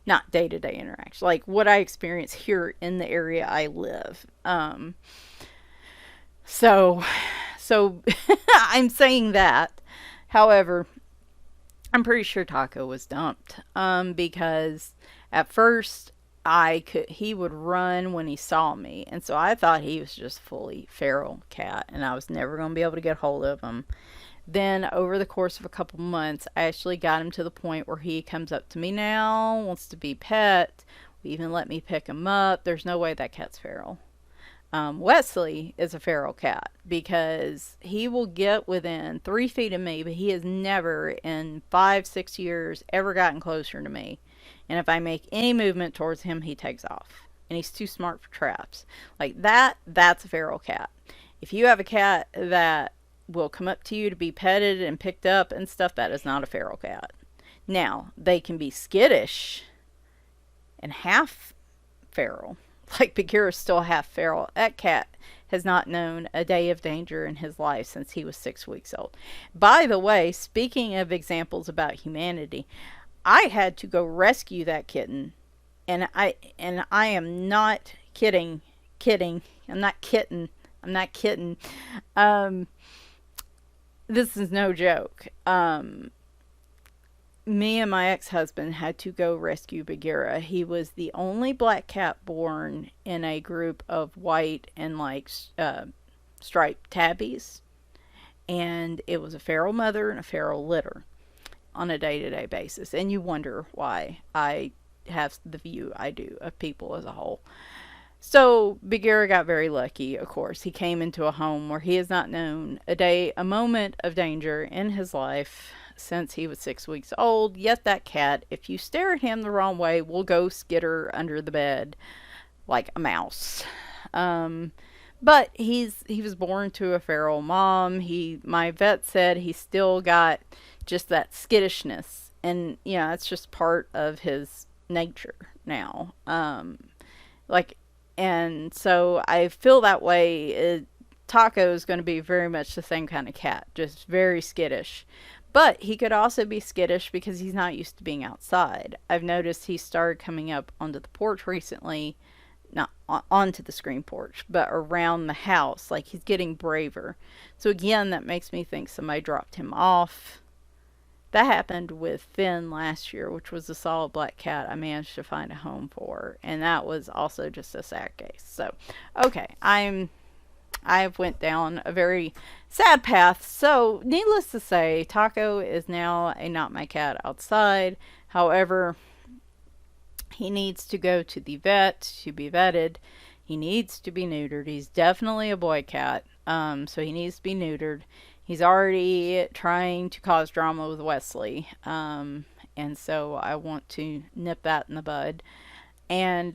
Not day-to-day interaction, like what I experience here in the area I live. So I'm saying that. However, I'm pretty sure Taco was dumped, because at first he would run when he saw me, and so I thought he was just fully feral cat, and I was never going to be able to get hold of him. Then over the course of a couple months, I actually got him to the point where he comes up to me now, wants to be pet, will even let me pick him up. There's no way that cat's feral. Wesley is a feral cat because he will get within 3 feet of me, but he has never in 5-6 years ever gotten closer to me. And if I make any movement towards him, he takes off. And he's too smart for traps. Like that's a feral cat. If you have a cat that will come up to you to be petted and picked up and stuff, that is not a feral cat. Now, they can be skittish and half feral. Like, Bagheera's still half feral. That cat has not known a day of danger in his life since he was 6 weeks old. By the way, speaking of examples about humanity, I had to go rescue that kitten, and I am not kidding. I'm not kidding. This is no joke. Me and my ex-husband had to go rescue Bagheera. He was the only black cat born in a group of white and striped tabbies, and it was a feral mother and a feral litter on a day-to-day basis. And you wonder why I have the view I do of people as a whole. So Bagheera got very lucky, of course. He came into a home where he has not known a moment of danger in his life since he was 6 weeks old. Yet that cat, if you stare at him the wrong way, will go skitter under the bed like a mouse. But he was born to a feral mom. My vet said he still got just that skittishness, and it's just part of his nature now. And so I feel that way. Taco is going to be very much the same kind of cat, just very skittish. But he could also be skittish because he's not used to being outside. I've noticed he started coming up onto the porch recently, not onto the screen porch, but around the house. Like, he's getting braver. So again, that makes me think somebody dropped him off. That happened with Finn last year, which was a solid black cat I managed to find a home for. And that was also just a sad case. So, okay, I've went down a very sad path. So, needless to say, Taco is now a not my cat outside. However, he needs to go to the vet to be vetted. He needs to be neutered. He's definitely a boy cat, so he needs to be neutered. He's already trying to cause drama with Wesley, and so I want to nip that in the bud. And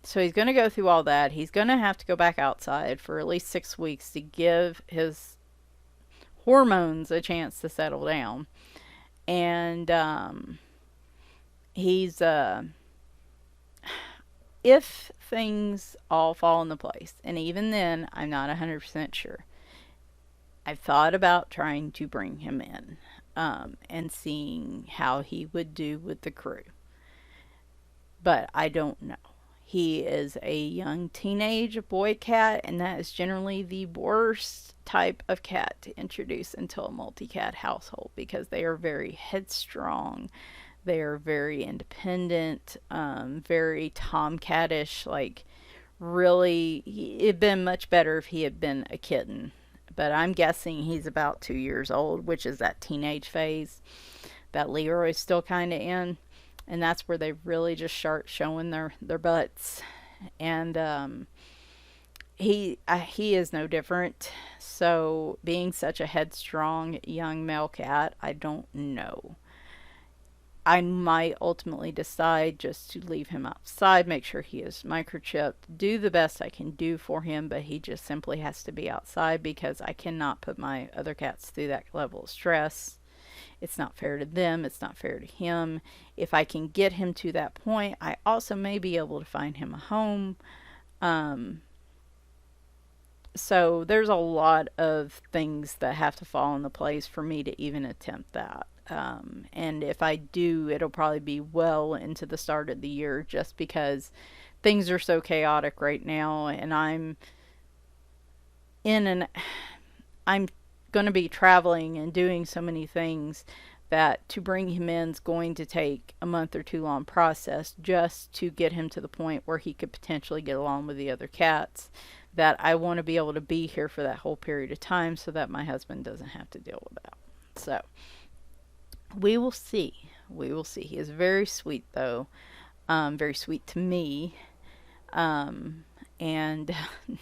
so he's going to go through all that. He's going to have to go back outside for at least 6 weeks to give his hormones a chance to settle down. And he's if things all fall into place, and even then I'm not 100% sure, I've thought about trying to bring him in and seeing how he would do with the crew. But I don't know. He is a young teenage boy cat, and that is generally the worst type of cat to introduce into a multi-cat household because they are very headstrong. They are very independent, very tomcatish. Like, really, it'd been much better if he had been a kitten. But I'm guessing he's about 2 years old, which is that teenage phase that Leroy's still kind of in. And that's where they really just start showing their butts. And he is no different. So, being such a headstrong young male cat, I don't know. I might ultimately decide just to leave him outside, make sure he is microchipped, do the best I can do for him, but he just simply has to be outside because I cannot put my other cats through that level of stress. It's not fair to them, it's not fair to him. If I can get him to that point, I also may be able to find him a home. Um, so there's a lot of things that have to fall into place for me to even attempt that. And if I do, it'll probably be well into the start of the year just because things are so chaotic right now, and in an I'm going to be traveling and doing so many things that to bring him in is going to take a month or two long process just to get him to the point where he could potentially get along with the other cats. That I want to be able to be here for that whole period of time so that my husband doesn't have to deal with that. So we will see. We will see. He is very sweet, though. Very sweet to me. And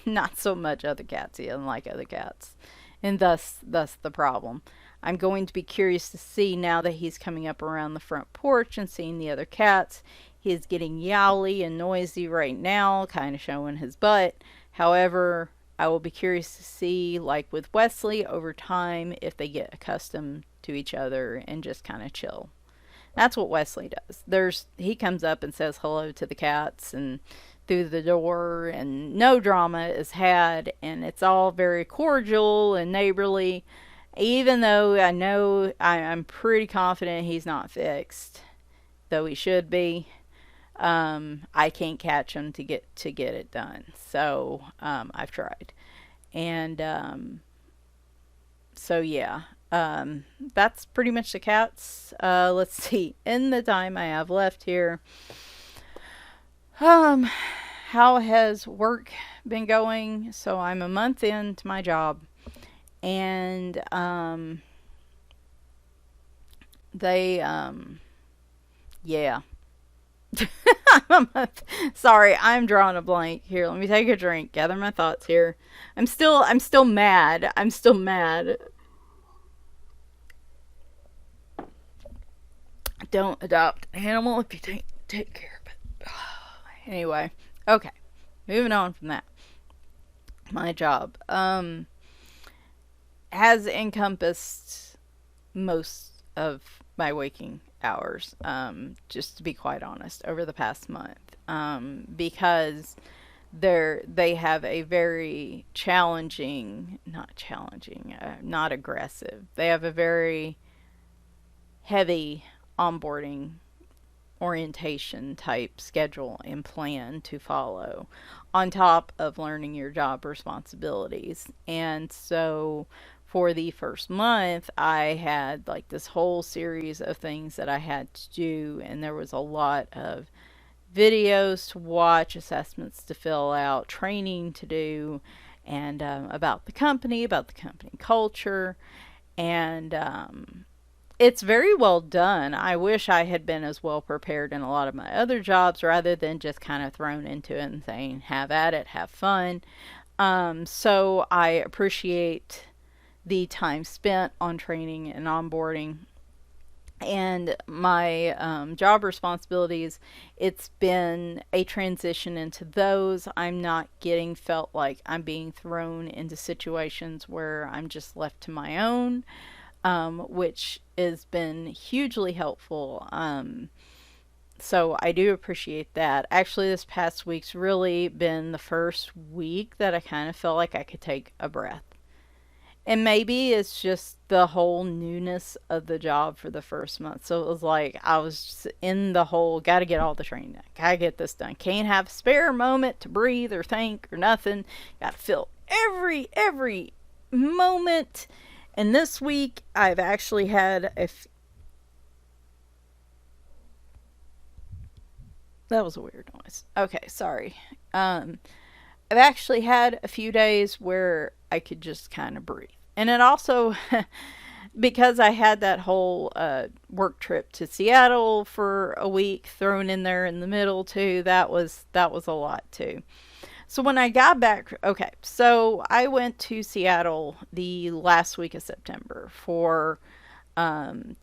not so much other cats. He doesn't like other cats. And thus the problem. I'm going to be curious to see now that he's coming up around the front porch and seeing the other cats. He is getting yowly and noisy right now, kind of showing his butt. However, I will be curious to see, like with Wesley, over time, if they get accustomed to each other and just kind of chill. That's what Wesley does. He comes up and says hello to the cats and through the door, and no drama is had, and it's all very cordial and neighborly. Even though I know I'm pretty confident he's not fixed, though he should be. I can't catch him to get it done. So I've tried, and so yeah. That's pretty much the cats. Let's see. In the time I have left here, how has work been going? So I'm a month into my job, and they yeah. Sorry, I'm drawing a blank. Here, let me take a drink, gather my thoughts here. I'm still mad. I'm still mad. Don't adopt an animal if you take care of it. Anyway, okay. Moving on from that. My job has encompassed most of my waking hours, just to be quite honest, over the past month, because they have a very not aggressive. They have a very heavy onboarding orientation type schedule and plan to follow on top of learning your job responsibilities. And so for the first month, I had like this whole series of things that I had to do, and there was a lot of videos to watch, assessments to fill out, training to do, and about the company culture, and it's very well done. I wish I had been as well prepared in a lot of my other jobs rather than just kind of thrown into it and saying, have at it, have fun. So I appreciate the time spent on training and onboarding. And my job responsibilities, it's been a transition into those. I'm not felt like I'm being thrown into situations where I'm just left to my own, which has been hugely helpful. So I do appreciate that. Actually, this past week's really been the first week that I kind of felt like I could take a breath. And maybe it's just the whole newness of the job for the first month. So it was like I was just in the whole got to get all the training done. Got to get this done. Can't have a spare moment to breathe or think or nothing. Got to fill every moment. And this week I've actually had that was a weird noise. Okay, sorry. I've actually had a few days where I could just kind of breathe. And it also, because I had that whole work trip to Seattle for a week thrown in there in the middle too, that was a lot too. So when I got back, okay, so I went to Seattle the last week of September for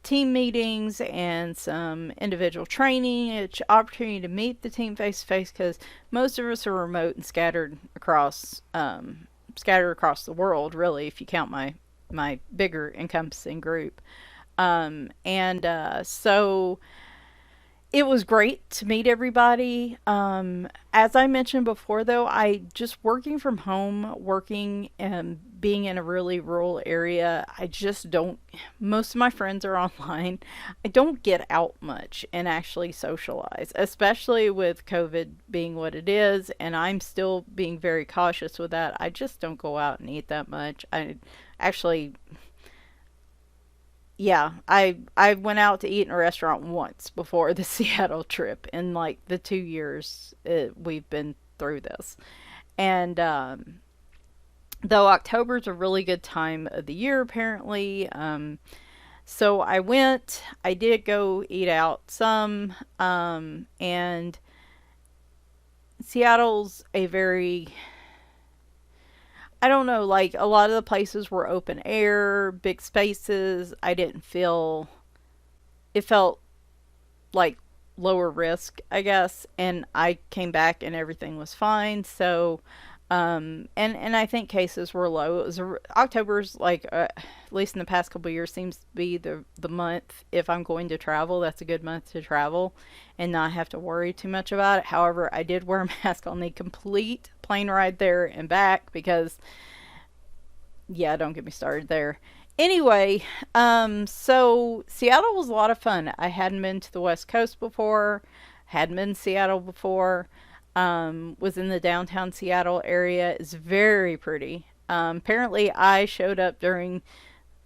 team meetings and some individual training, it's opportunity to meet the team face to face because most of us are remote and scattered across the world. Really, if you count my bigger encompassing group, and so it was great to meet everybody. As I mentioned before, though, I just working from home, working and being in a really rural area, I just don't. Most of my friends are online. I don't get out much and actually socialize, especially with COVID being what it is, and I'm still being very cautious with that. I just don't go out and eat that much. I actually, yeah, I went out to eat in a restaurant once before the Seattle trip in like the 2 years we've been through this. And though October's a really good time of the year, apparently. So I did go eat out some, and Seattle's a very, I don't know, like a lot of the places were open air, big spaces. It felt like lower risk, I guess. And I came back and everything was fine. So, and I think cases were low. October's like, at least in the past couple of years, seems to be the month. If I'm going to travel, that's a good month to travel and not have to worry too much about it. However, I did wear a mask on the complete plane ride there and back because, yeah, don't get me started there. Anyway, so Seattle was a lot of fun. I hadn't been to the West Coast before, hadn't been to Seattle before. Was in the downtown Seattle area. It's very pretty. Apparently, I showed up during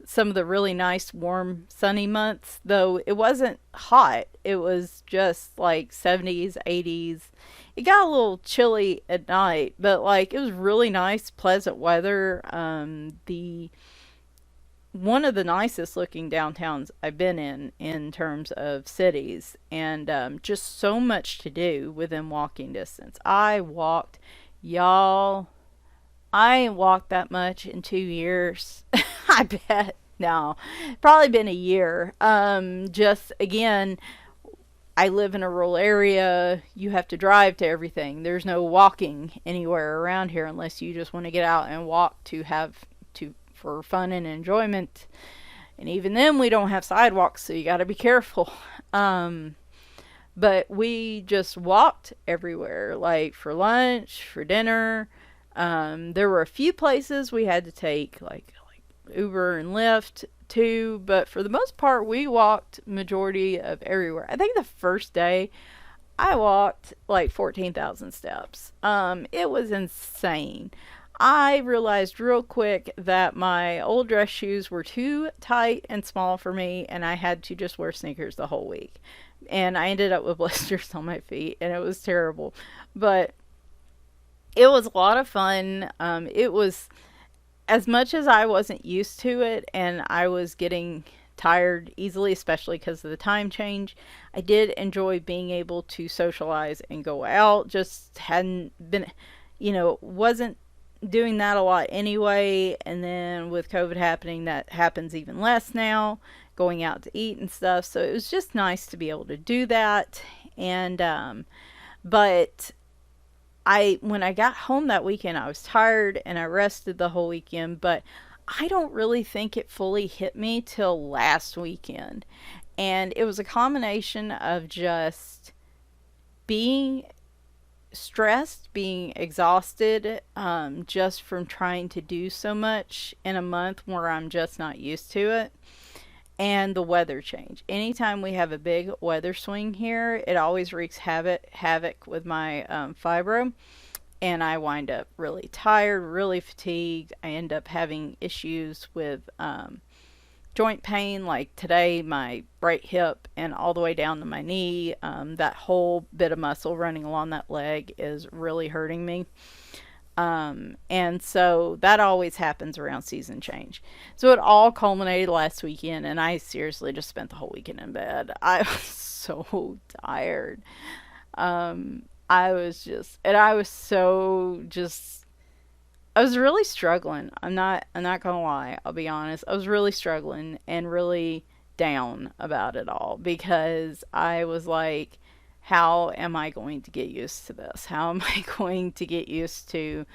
some of the really nice, warm, sunny months, though it wasn't hot. It was just like 70s, 80s. It got a little chilly at night, but like it was really nice, pleasant weather. The one of the nicest looking downtowns I've been in terms of cities, and just so much to do within walking distance. Y'all, I ain't walked that much in 2 years. I bet. No, probably been a year. Just again, I live in a rural area. You have to drive to everything. There's no walking anywhere around here unless you just want to get out and walk for fun and enjoyment. And even then, we don't have sidewalks, so you got to be careful. But we just walked everywhere, like for lunch, for dinner. There were a few places we had to take like Uber and Lyft to, but for the most part, we walked majority of everywhere. I think the first day I walked like 14,000 steps. It was insane. I realized real quick that my old dress shoes were too tight and small for me, and I had to just wear sneakers the whole week. And I ended up with blisters on my feet, and it was terrible. But it was a lot of fun. It was, as much as I wasn't used to it, and I was getting tired easily, especially because of the time change, I did enjoy being able to socialize and go out. Just hadn't been, wasn't doing that a lot anyway, and then with COVID happening, that happens even less now, going out to eat and stuff. So it was just nice to be able to do that. And but when I got home that weekend, I was tired and I rested the whole weekend, but I don't really think it fully hit me till last weekend. And it was a combination of just being stressed, being exhausted, just from trying to do so much in a month where I'm just not used to it. And the weather change. Anytime we have a big weather swing here, it always wreaks havoc with my fibro, and I wind up really tired, really fatigued. I end up having issues with joint pain, like today, my right hip and all the way down to my knee. That whole bit of muscle running along that leg is really hurting me. And so that always happens around season change. So it all culminated last weekend, and I seriously just spent the whole weekend in bed. I was so tired. I was so just, I was really struggling. I'm not gonna lie. I'll be honest. I was really struggling and really down about it all because I was like, how am I going to get used to this? How am I going to get used to,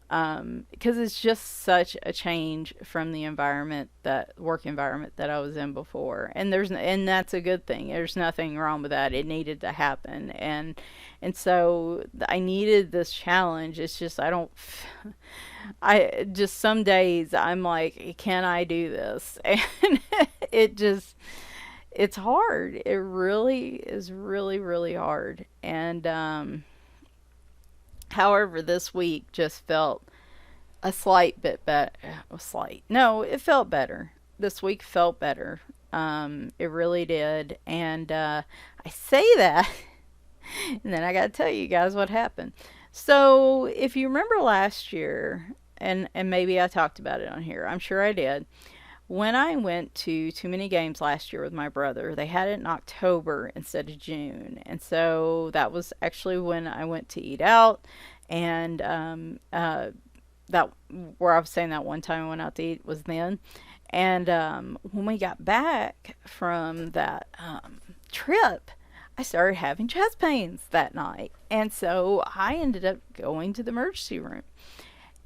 because it's just such a change from the environment, that work environment that I was in before. And and that's a good thing. There's nothing wrong with that. It needed to happen. And so I needed this challenge. It's just, I don't, I just, some days I'm like, can I do this? And it just, it's hard. It really is really hard. And however, this week just felt a slight bit better. Slight. No, it felt better. This week felt better. It really did. And I say that, and then I got to tell you guys what happened. So, if you remember last year, and maybe I talked about it on here, I'm sure I did. When I went to Too Many Games last year with my brother, they had it in October instead of June. And so that was actually when I went to eat out. And that, where I was saying that one time I went out to eat was then. And when we got back from that trip, I started having chest pains that night. And so I ended up going to the emergency room.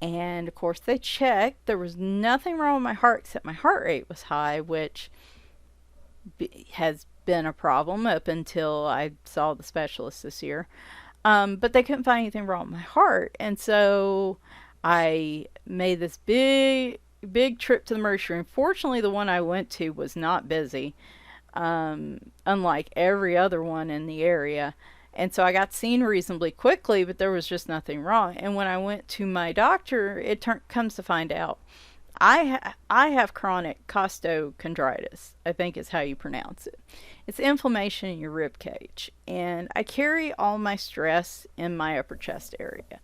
And of course, they checked. There was nothing wrong with my heart except my heart rate was high, which has been a problem up until I saw the specialist this year. But they couldn't find anything wrong with my heart. And so I made this big trip to the emergency room. Fortunately, the one I went to was not busy, unlike every other one in the area. And so I got seen reasonably quickly, but there was just nothing wrong. And when I went to my doctor, it comes to find out I have chronic costochondritis, I think is how you pronounce it. It's inflammation in your rib cage. And I carry all my stress in my upper chest area.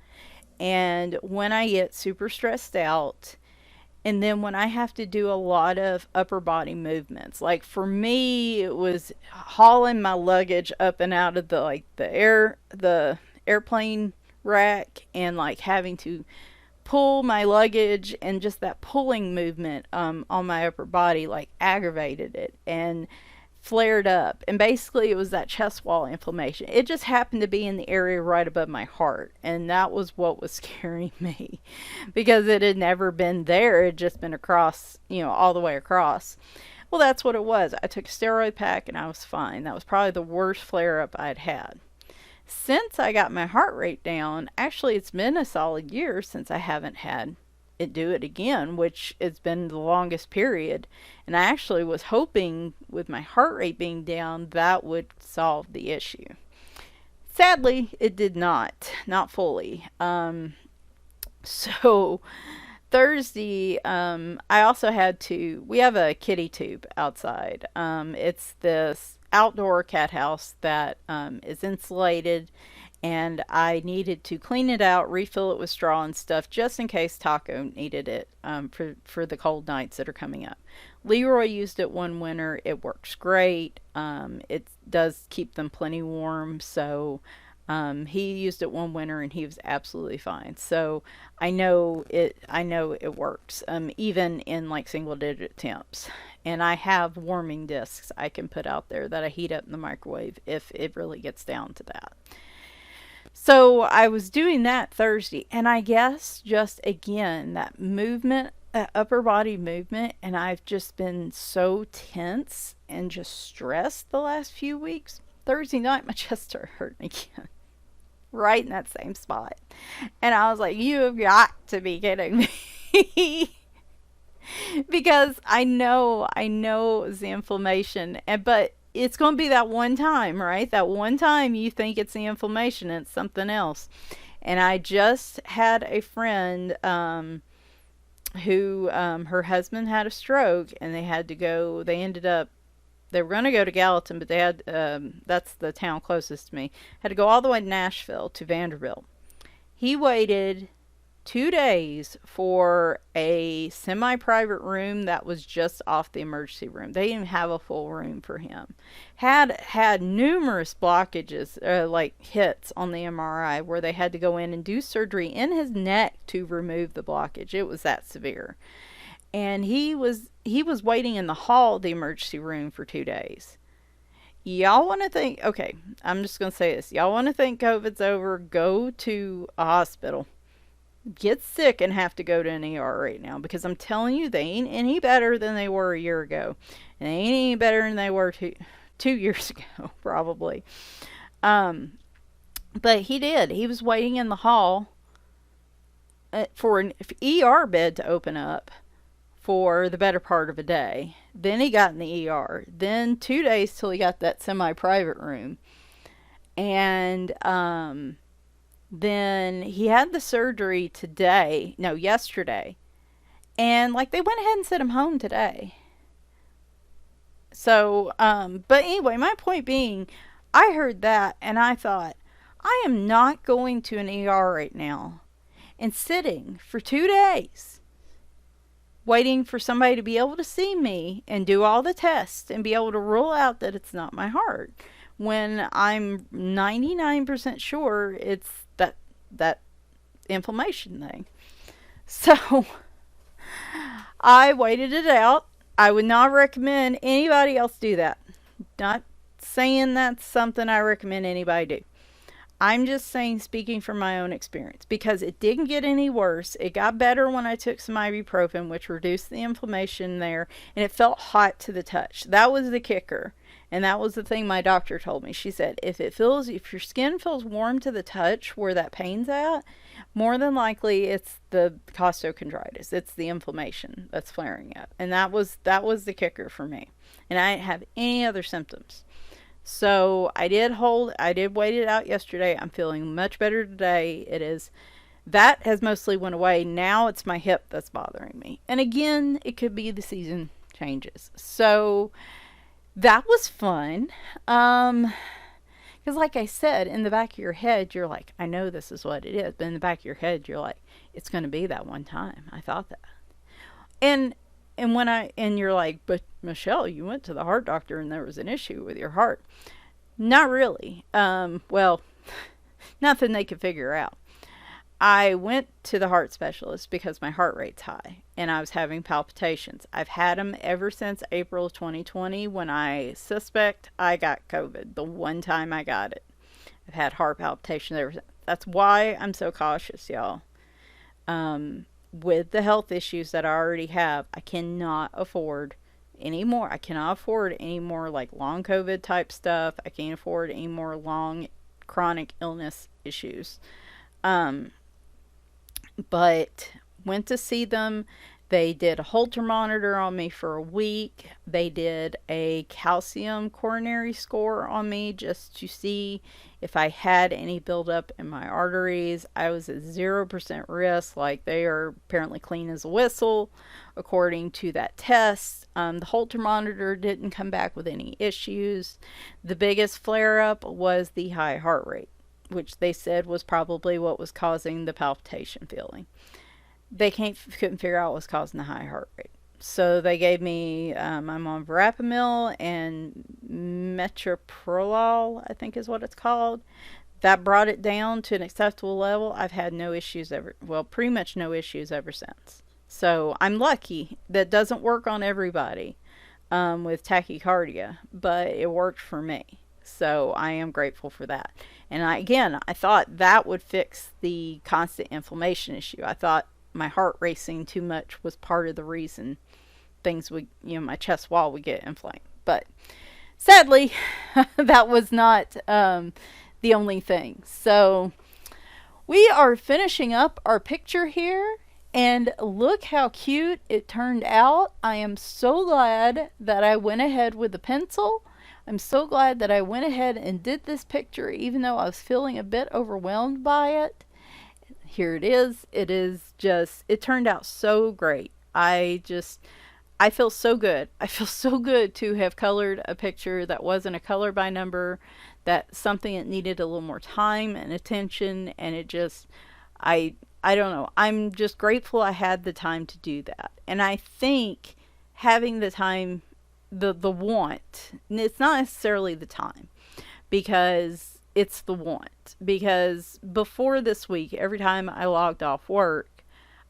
And when I get super stressed out, and then when I have to do a lot of upper body movements, like for me, it was hauling my luggage up and out of the airplane rack, and like having to pull my luggage, and just that pulling movement on my upper body like aggravated it and flared up. And basically it was that chest wall inflammation. It just happened to be in the area right above my heart, and that was what was scaring me because it had never been there. It had just been across, all the way across. Well, that's what it was. I took a steroid pack and I was fine. That was probably the worst flare up I'd had. Since I got my heart rate down, actually it's been a solid year since I haven't had it do it again, which has been the longest period. And I actually was hoping with my heart rate being down that would solve the issue. Sadly, it did not fully. So Thursday, I also had to, we have a kitty tube outside. It's this outdoor cat house that is insulated, and I needed to clean it out, refill it with straw and stuff, just in case Taco needed it for the cold nights that are coming up. Leroy used it one winter. It works great. It does keep them plenty warm, so he used it one winter and he was absolutely fine. So I know it works, even in like single digit temps. And I have warming discs I can put out there that I heat up in the microwave if it really gets down to that. So I was doing that Thursday, and I guess just again that movement, that upper body movement, and I've just been so tense and just stressed the last few weeks. Thursday night my chest started hurting again. right in that same spot. And I was like, you have got to be kidding me. Because I know it's the inflammation, but it's going to be that one time, right? That one time you think it's the inflammation and it's something else. And I just had a friend who her husband had a stroke, and they were going to go to Gallatin, but they had that's the town closest to me, had to go all the way to Nashville to Vanderbilt. He waited 2 days for a semi-private room that was just off the emergency room. They didn't have a full room for him. Had numerous blockages, like hits on the MRI, where they had to go in and do surgery in his neck to remove the blockage. It was that severe. And he was waiting in the hall of the emergency room for 2 days. Y'all want to think, okay, I'm just going to say this. Y'all want to think COVID's over, go to a hospital. Get sick and have to go to an ER right now, because I'm telling you, they ain't any better than they were a year ago, and they ain't any better than they were two years ago, probably. But he was waiting in the hall for an ER bed to open up for the better part of a day. Then he got in the ER. Then 2 days till he got that semi-private room. And then he had the surgery yesterday. And like they went ahead and sent him home today. So, but anyway, my point being, I heard that and I thought, I am not going to an ER right now and sitting for 2 days waiting for somebody to be able to see me and do all the tests and be able to rule out that it's not my heart, when I'm 99% sure it's that inflammation thing. So I waited it out. I would not recommend anybody else do that. Not saying that's something I recommend anybody do. I'm just saying, speaking from my own experience, because it didn't get any worse. It got better when I took some ibuprofen, which reduced the inflammation there, and it felt hot to the touch. That was the kicker. And that was the thing my doctor told me. She said, if your skin feels warm to the touch where that pain's at, more than likely it's the costochondritis. It's the inflammation that's flaring up. And that was the kicker for me. And I didn't have any other symptoms. So I did wait it out yesterday. I'm feeling much better today. That has mostly went away. Now it's my hip that's bothering me. And again, it could be the season changes. So that was fun. Because like I said, in the back of your head, you're like, I know this is what it is. But in the back of your head, you're like, it's going to be that one time. I thought that. And you're like, but Michelle, you went to the heart doctor and there was an issue with your heart. Not really. Well, nothing they could figure out. I went to the heart specialist because my heart rate's high and I was having palpitations. I've had them ever since April of 2020, when I suspect I got COVID, the one time I got it. I've had heart palpitations ever since. That's why I'm so cautious, y'all. With the health issues that I already have, I cannot afford any more. I cannot afford any more like long COVID type stuff. I can't afford any more long chronic illness issues. But went to see them. They did a Holter monitor on me for a week. They did a calcium coronary score on me just to see if I had any buildup in my arteries. I was at 0% risk, like they are apparently clean as a whistle, according to that test. The Holter monitor didn't come back with any issues. The biggest flare-up was the high heart rate, which they said was probably what was causing the palpitation feeling. They couldn't figure out what was causing the high heart rate. So they gave me, I'm on verapamil and metoprolol, I think is what it's called. That brought it down to an acceptable level. I've had no issues pretty much no issues ever since. So I'm lucky. That doesn't work on everybody with tachycardia, but it worked for me. So I am grateful for that. And I thought that would fix the constant inflammation issue. I thought my heart racing too much was part of the reason things would, my chest wall would get inflamed. But sadly, that was not the only thing. So we are finishing up our picture here, and look how cute it turned out. I am so glad that I went ahead with the pencil. I'm so glad that I went ahead and did this picture even though I was feeling a bit overwhelmed by it. Here it is. It is just, it turned out so great. I feel so good. I feel so good to have colored a picture that wasn't a color by number, that something that needed a little more time and attention, and it just, I I don't know. I'm just grateful I had the time to do that. And I think having the time, the want, and it's not necessarily the time, because it's the want. Because before this week, every time I logged off work,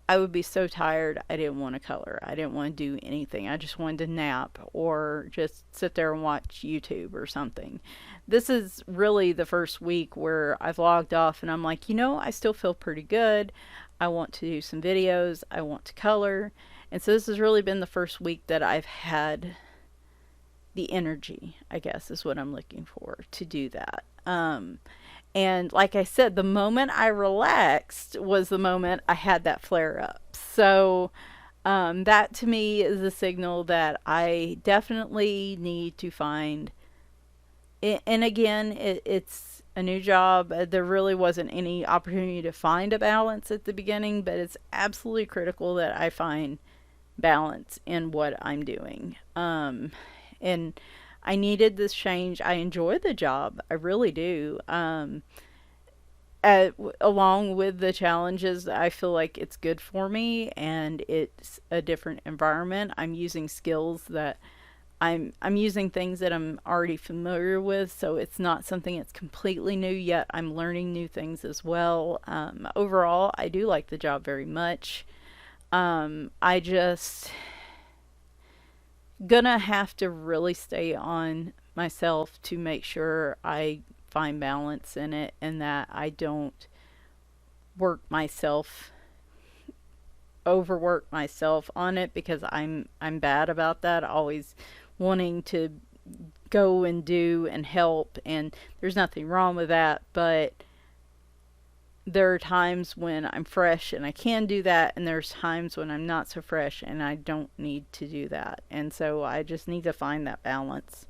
I would be so tired I didn't want to color. I didn't want to do anything. I just wanted to nap or just sit there and watch YouTube or something. This is really the first week where I've logged off and I'm like, you know, I still feel pretty good. I want to do some videos. I want to color. And so this has really been the first week that I've had the energy, I guess is what I'm looking for, to do that. And like I said, the moment I relaxed was the moment I had that flare up. So that to me is a signal that I definitely need to find it. And again, it's a new job. There really wasn't any opportunity to find a balance at the beginning, but it's absolutely critical that I find balance in what I'm doing. And I needed this change. I enjoy the job. I really do. Along with the challenges, I feel like it's good for me and it's a different environment. I'm using skills that I'm using things that I'm already familiar with, so it's not something that's completely new, yet I'm learning new things as well. Overall, I do like the job very much. I just gonna have to really stay on myself to make sure I find balance in it and that I don't work myself overwork myself on it, because I'm bad about that, always wanting to go and do and help, and there's nothing wrong with that, but there are times when I'm fresh and I can do that, and there's times when I'm not so fresh and I don't need to do that. And so I just need to find that balance.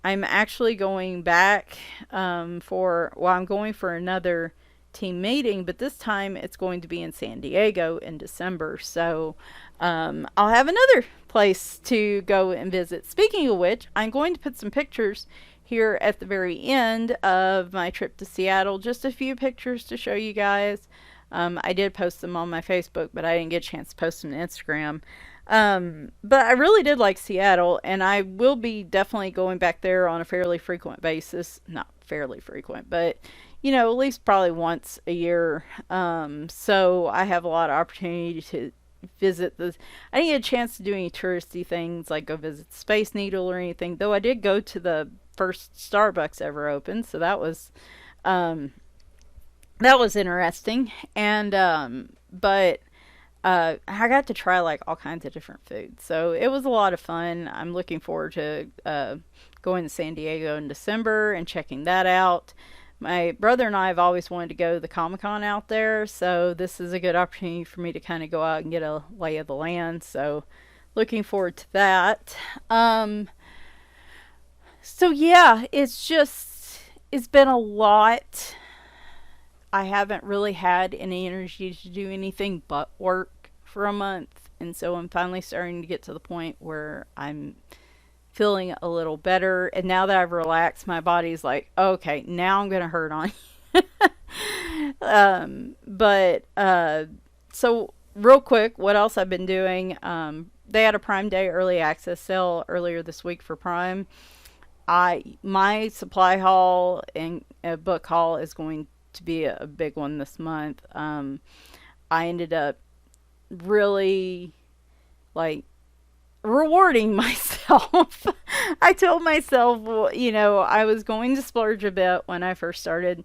I'm actually going back I'm going for another team meeting, but this time it's going to be in San Diego in December. So I'll have another place to go and visit. Speaking of which, I'm going to put some pictures here at the very end of my trip to Seattle. Just a few pictures to show you guys. I did post them on my Facebook, but I didn't get a chance to post them to Instagram. But I really did like Seattle, and I will be definitely going back there on a fairly frequent basis. Not fairly frequent, but you know, at least probably once a year. So I have a lot of opportunity to visit the. I didn't get a chance to do any touristy things like go visit the Space Needle or anything, though I did go to the first Starbucks ever opened, so that was interesting. And but I got to try like all kinds of different foods, so it was a lot of fun. I'm looking forward to going to San Diego in December and checking that out. My brother and I have always wanted to go to the Comic-Con out there, so this is a good opportunity for me to kind of go out and get a lay of the land, so looking forward to that. So yeah, it's been a lot. I haven't really had any energy to do anything but work for a month, and so I'm finally starting to get to the point where I'm feeling a little better, and now that I've relaxed, my body's like, okay, now I'm gonna hurt on you. So real quick, what else I've been doing? They had a Prime Day early access sale earlier this week for Prime. My supply haul and book haul is going to be a big one this month. I ended up really like rewarding myself. I told myself, well, you know, I was going to splurge a bit when I first started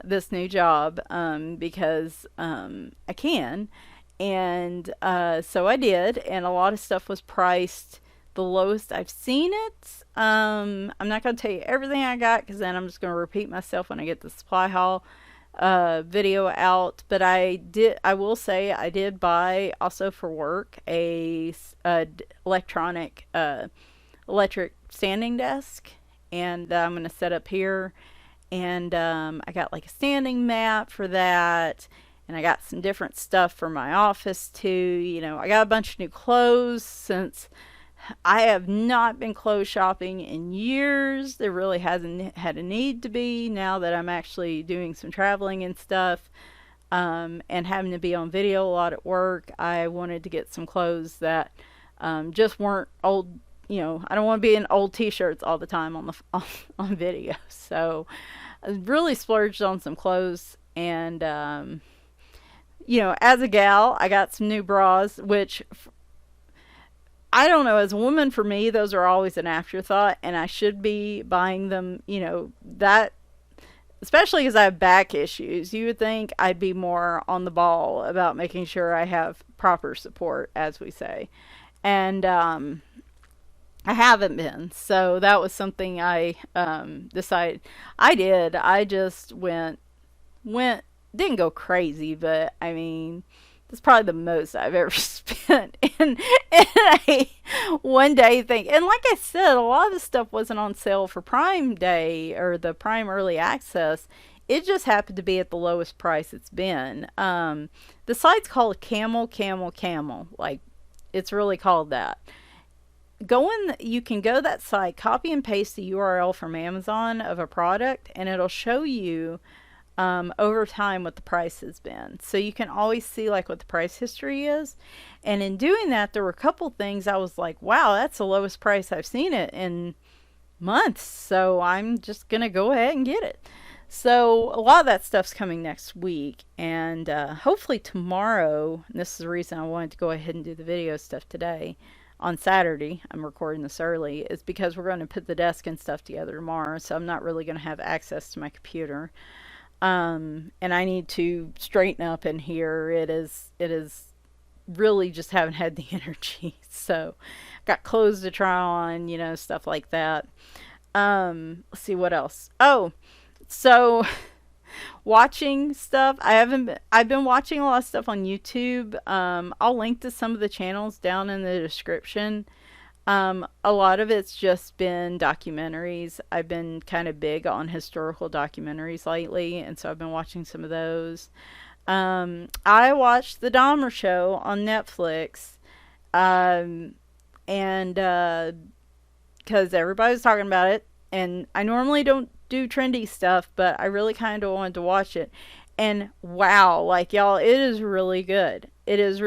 this new job, because I can, and so I did, and a lot of stuff was priced the lowest I've seen it. I'm not going to tell you everything I got, because then I'm just going to repeat myself when I get the supply haul. video out, but I will say I did buy also for work electric standing desk, and I'm going to set up here. And I got like a standing mat for that, and I got some different stuff for my office too. You know, I got a bunch of new clothes since I have not been clothes shopping in years. There really hasn't had a need to be now that I'm actually doing some traveling and stuff, and having to be on video a lot at work. I wanted to get some clothes that just weren't old. You know, I don't want to be in old t-shirts all the time on video. So I really splurged on some clothes, and you know, as a gal, I got some new bras, which I don't know, as a woman, for me, those are always an afterthought, and I should be buying them, you know, that, especially because I have back issues. You would think I'd be more on the ball about making sure I have proper support, as we say. And I haven't been. So that was something I decided I did. I just didn't go crazy, but I mean, that's probably the most I've ever spent in a one day thing. And like I said, a lot of the stuff wasn't on sale for Prime Day or the Prime Early Access. It just happened to be at the lowest price it's been. The site's called Camel. Like, it's really called that. You can go to that site, copy and paste the URL from Amazon of a product, and it'll show you over time what the price has been. So you can always see like what the price history is. And in doing that, there were a couple things I was like, wow, that's the lowest price I've seen it in months. So I'm just going to go ahead and get it. So a lot of that stuff's coming next week, and hopefully tomorrow, and this is the reason I wanted to go ahead and do the video stuff today, on Saturday, I'm recording this early, is because we're going to put the desk and stuff together tomorrow, so I'm not really going to have access to my computer. And I need to straighten up in here. It is really just haven't had the energy. So got clothes to try on, you know, stuff like that. Let's see what else. Oh, so watching stuff. I've been watching a lot of stuff on YouTube. I'll link to some of the channels down in the description. A lot of it's just been documentaries. I've been kind of big on historical documentaries lately, and so I've been watching some of those. I watched The Dahmer Show on Netflix, and because everybody was talking about it, and I normally don't do trendy stuff, but I really kind of wanted to watch it. And wow, like, y'all, it is really good. It is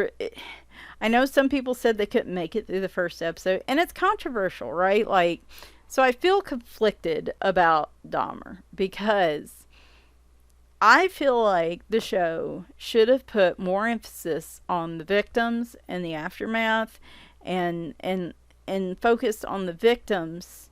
I know some people said they couldn't make it through the first episode, and it's controversial, right? Like, so I feel conflicted about Dahmer, because I feel like the show should have put more emphasis on the victims and the aftermath, and focused on the victims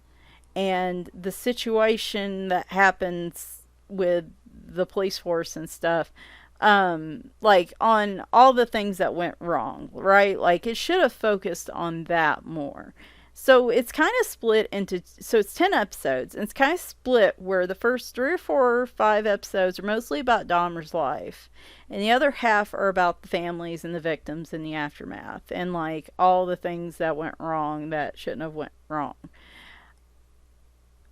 and the situation that happens with the police force and stuff. Like, on all the things that went wrong, right? Like, it should have focused on that more. So it's kind of split into, so it's 10 episodes, and it's kind of split where the first 3 or 4 or 5 episodes are mostly about Dahmer's life, and the other half are about the families and the victims and the aftermath, and like all the things that went wrong that shouldn't have went wrong.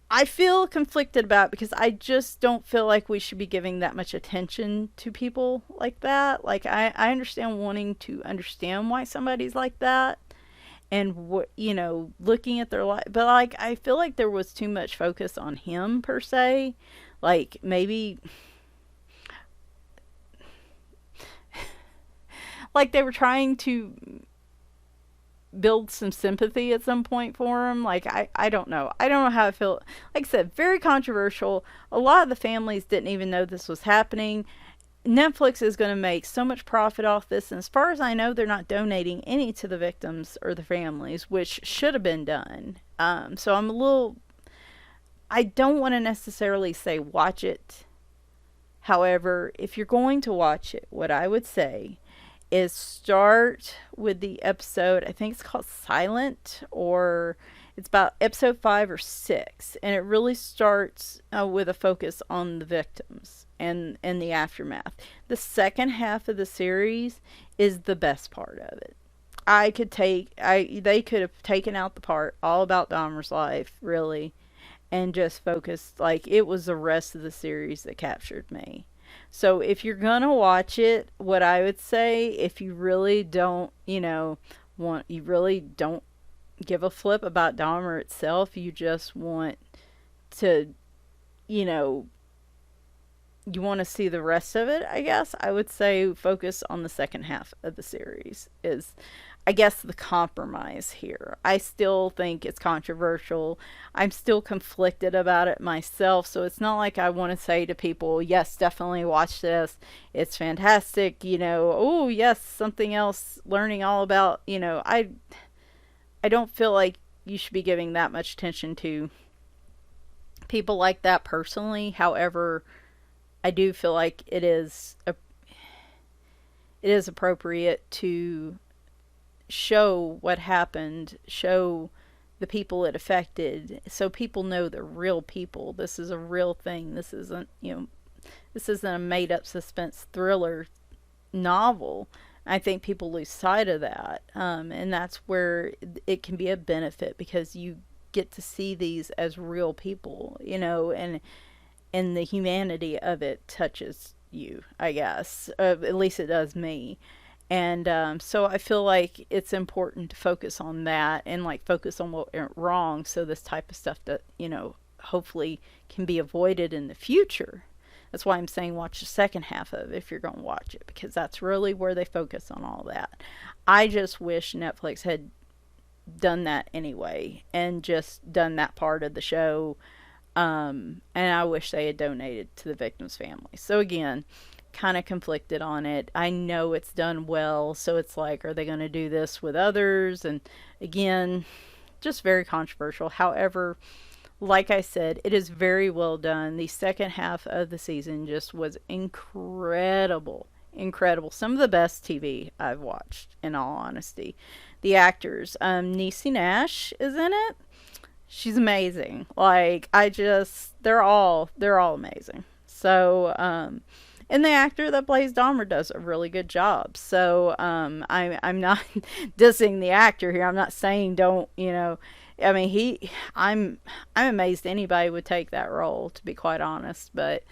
I feel conflicted about it, because I just don't feel like we should be giving that much attention to people like that. Like, I understand wanting to understand why somebody's like that, and what, you know, looking at their life, but like, I feel like there was too much focus on him per se. Like, maybe like they were trying to build some sympathy at some point for him. Like, I don't know. I don't know how I feel. Like I said, very controversial. A lot of the families didn't even know this was happening. Netflix is going to make so much profit off this, and as far as I know, they're not donating any to the victims or the families, which should have been done. So I don't want to necessarily say watch it. However, if you're going to watch it, what I would say is start with the episode, I think it's called Silent, or It's about episode 5 or 6, and it really starts with a focus on the victims and the aftermath. The second half of the series is the best part of it. They could have taken out the part all about Dahmer's life, really, and just focused, like, it was the rest of the series that captured me. So if you're gonna watch it, what I would say, if you really don't, you really don't give a flip about Dahmer itself, you just want to, you know, you want to see the rest of it, I guess, I would say focus on the second half of the series is, I guess, the compromise here. I still think it's controversial. I'm still conflicted about it myself, so it's not like I want to say to people, yes, definitely watch this. It's fantastic, oh, yes, something else, learning all about, I don't feel like you should be giving that much attention to people like that personally. However, I do feel like it is appropriate to show what happened, show the people it affected, so people know they're real people. This is a real thing. This isn't a made up suspense thriller novel. I think people lose sight of that, and that's where it can be a benefit, because you get to see these as real people, and the humanity of it touches you, I guess. At least it does me. And so I feel like it's important to focus on that, and like focus on what went wrong, so this type of stuff that, hopefully can be avoided in the future. That's why I'm saying watch the second half of it if you're going to watch it, because that's really where they focus on all that. I just wish Netflix had done that anyway, and just done that part of the show. And I wish they had donated to the victims' families. So again, kind of conflicted on it. I know it's done well, so it's like, are they going to do this with others? And again, just very controversial. However, like I said, it is very well done. The second half of the season just was incredible. Incredible. Some of the best TV I've watched, in all honesty. The actors, Niecy Nash is in it. She's amazing. Like, they're all amazing. So, and the actor that plays Dahmer does a really good job. So, I'm not dissing the actor here. I'm not saying don't, I mean, I'm amazed anybody would take that role, to be quite honest. But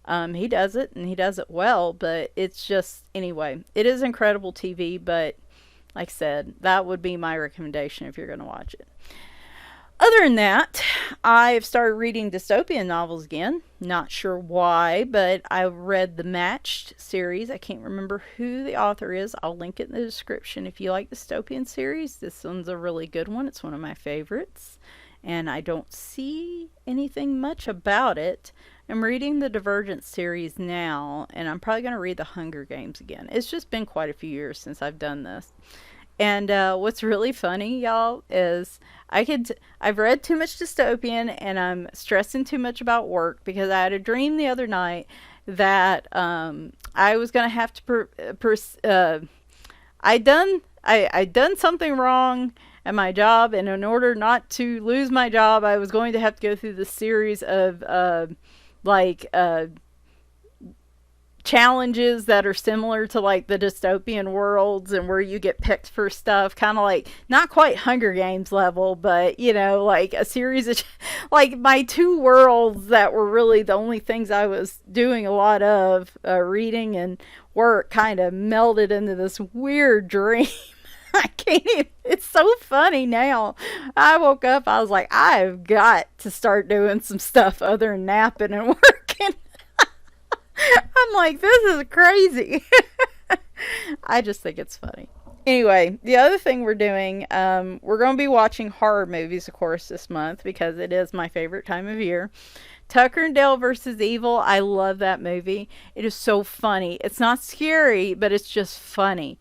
he does it, and he does it well. But it's just, anyway, it is incredible TV. But like I said, that would be my recommendation if you're going to watch it. Other than that, I've started reading dystopian novels again. Not sure why, but I read the Matched series. I can't remember who the author is. I'll link it in the description if you like dystopian series. This one's a really good one. It's one of my favorites. And I don't see anything much about it. I'm reading the Divergent series now, and I'm probably going to read the Hunger Games again. It's just been quite a few years since I've done this. And what's really funny, y'all, is I've read too much dystopian, and I'm stressing too much about work, because I had a dream the other night that I was going to have to I'd done something wrong at my job, and in order not to lose my job, I was going to have to go through this series of challenges that are similar to like the dystopian worlds, and where you get picked for stuff, kind of like not quite Hunger Games level, but like a series of like my two worlds that were really the only things I was doing a lot of, reading and work, kind of melded into this weird dream. I can't even, it's so funny now. I woke up, I was like, I've got to start doing some stuff other than napping and working. I'm like, this is crazy. I just think it's funny. Anyway, the other thing we're doing, we're going to be watching horror movies, of course, this month, because it is my favorite time of year. Tucker and Dale versus Evil. I love that movie. It is so funny. It's not scary, but it's just funny.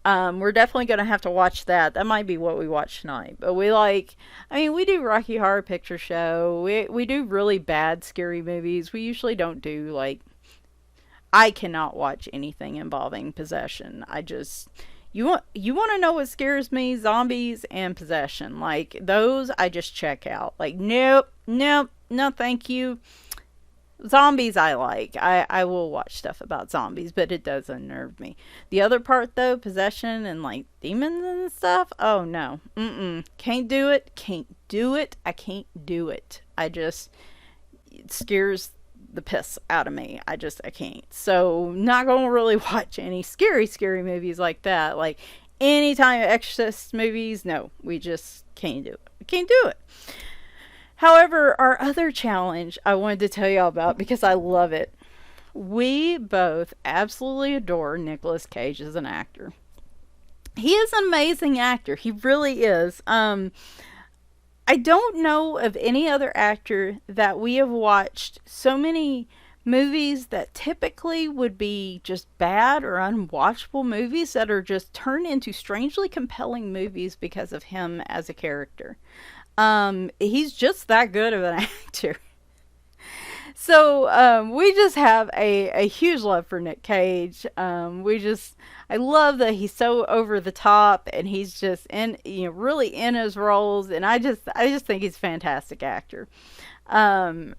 We're definitely going to have to watch that. That might be what we watch tonight. But we do Rocky Horror Picture Show. We do really bad, scary movies. We usually don't do, I cannot watch anything involving possession. I just, You want to know what scares me? Zombies and possession. Like those I just check out. Like nope, nope, no thank you. Zombies I like. I will watch stuff about zombies, but it does unnerve me. The other part though, possession and like demons and stuff, oh no. Can't do it. Can't do it. I can't do it. It scares the piss out of me. I can't. So not gonna really watch any scary movies like that. Like anytime Exorcist movies, no, we just can't do it. We can't do it. However, our other challenge I wanted to tell y'all about because I love it. We both absolutely adore Nicolas Cage as an actor. He is an amazing actor. He really is. I don't know of any other actor that we have watched so many movies that typically would be just bad or unwatchable movies that are just turned into strangely compelling movies because of him as a character. He's just that good of an actor. So, we just have a huge love for Nick Cage. I love that he's so over the top and he's just really in his roles. And I just think he's a fantastic actor. And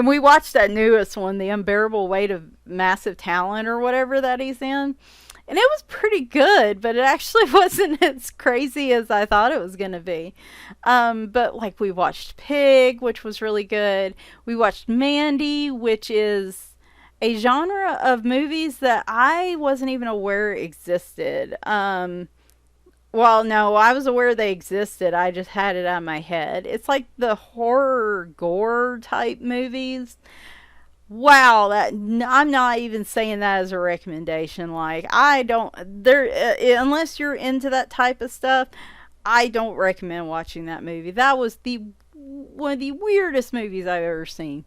we watched that newest one, The Unbearable Weight of Massive Talent or whatever that he's in. And it was pretty good, but it actually wasn't as crazy as I thought it was going to be. But like we watched Pig, which was really good. We watched Mandy, which is a genre of movies that I wasn't even aware existed. Well, no, I was aware they existed. I just had it out of my head. It's like the horror gore type movies. Wow, I'm not even saying that as a recommendation. Like I don't unless you're into that type of stuff, I don't recommend watching that movie. That was the one of the weirdest movies I've ever seen.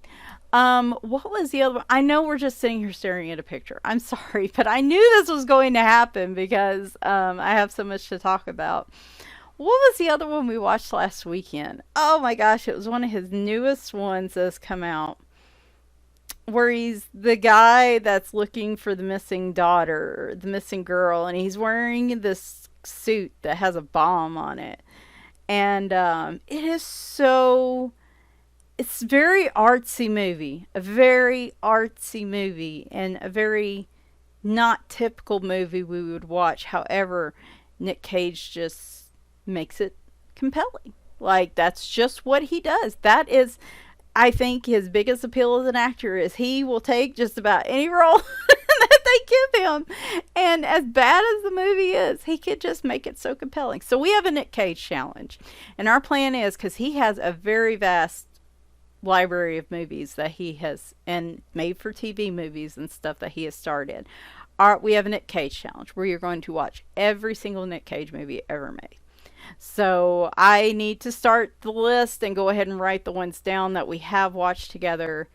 What was the other one? I know we're just sitting here staring at a picture. I'm sorry, but I knew this was going to happen because I have so much to talk about. What was the other one we watched last weekend? Oh my gosh, it was one of his newest ones that's come out, where he's the guy that's looking for the missing daughter, the missing girl, and he's wearing this suit that has a bomb on it. And it's very artsy movie, a very artsy movie, and a very not typical movie we would watch. However, Nick Cage just makes it compelling. Like, that's just what he does. That is, I think, his biggest appeal as an actor is he will take just about any role that they give him. And as bad as the movie is, he could just make it so compelling. So we have a Nick Cage challenge. And our plan is, because he has a very vast library of movies that he has, and made for TV movies and stuff that he has started. We have a Nick Cage challenge where you're going to watch every single Nick Cage movie ever made. So I need to start the list and go ahead and write the ones down that we have watched together.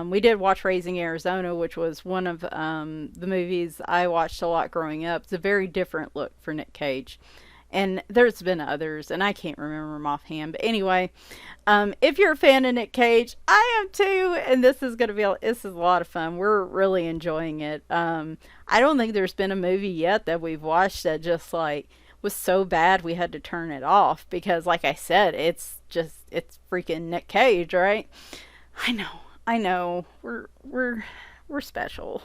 We did watch Raising Arizona, which was one of the movies I watched a lot growing up. It's a very different look for Nick Cage. And there's been others, and I can't remember them offhand. But anyway, if you're a fan of Nick Cage, I am too. And this is a lot of fun. We're really enjoying it. I don't think there's been a movie yet that we've watched that just like was so bad we had to turn it off, because like I said, it's freaking Nick Cage, right? I know. We're special.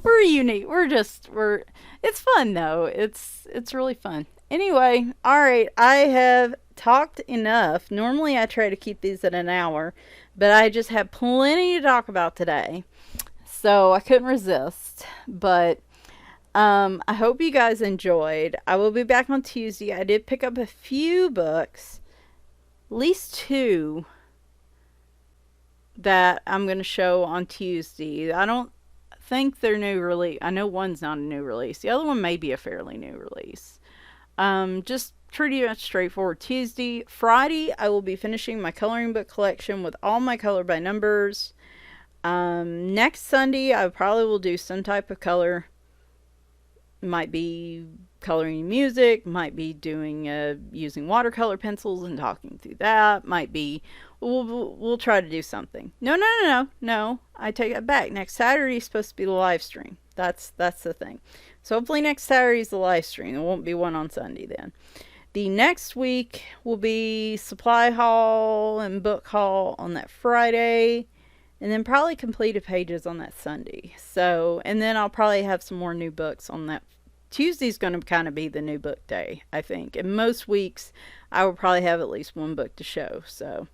we're unique. It's fun though. It's really fun. Anyway, all right, I have talked enough. Normally I try to keep these at an hour, but I just have plenty to talk about today. So I couldn't resist, but I hope you guys enjoyed. I will be back on Tuesday. I did pick up a few books, at least two, that I'm going to show on Tuesday. I don't think they're new release. I know one's not a new release. The other one may be a fairly new release. Just pretty much straightforward Tuesday. Friday, I will be finishing my coloring book collection with all my color by numbers. Next Sunday, I probably will do some type of color. Might be coloring music, might be doing using watercolor pencils and talking through that, might be we'll try to do something. No, I take it back. Next Saturday is supposed to be the live stream. That's the thing. So hopefully next Saturday is the live stream. There won't be one on Sunday then. The next week will be supply haul and book haul on that Friday. And then probably completed pages on that Sunday. So, and then I'll probably have some more new books on that. Tuesday's going to kind of be the new book day, I think. And most weeks, I will probably have at least one book to show. So,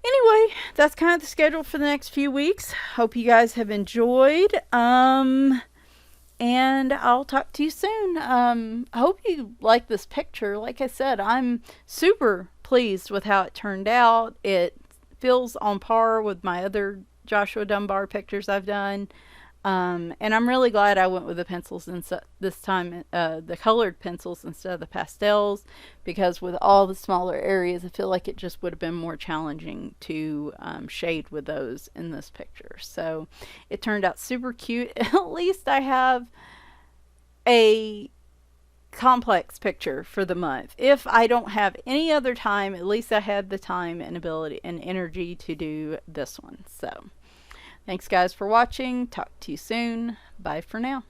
anyway, that's kind of the schedule for the next few weeks. Hope you guys have enjoyed. And I'll talk to you soon. I hope you like this picture. Like I said, I'm super pleased with how it turned out. It feels on par with my other Joshua Dunbar pictures I've done. And I'm really glad I went with the pencils this time, the colored pencils instead of the pastels, because with all the smaller areas, I feel like it just would have been more challenging to shade with those in this picture. So it turned out super cute. At least I have a complex picture for the month. If I don't have any other time, at least I had the time and ability and energy to do this one. So thanks guys for watching. Talk to you soon. Bye for now.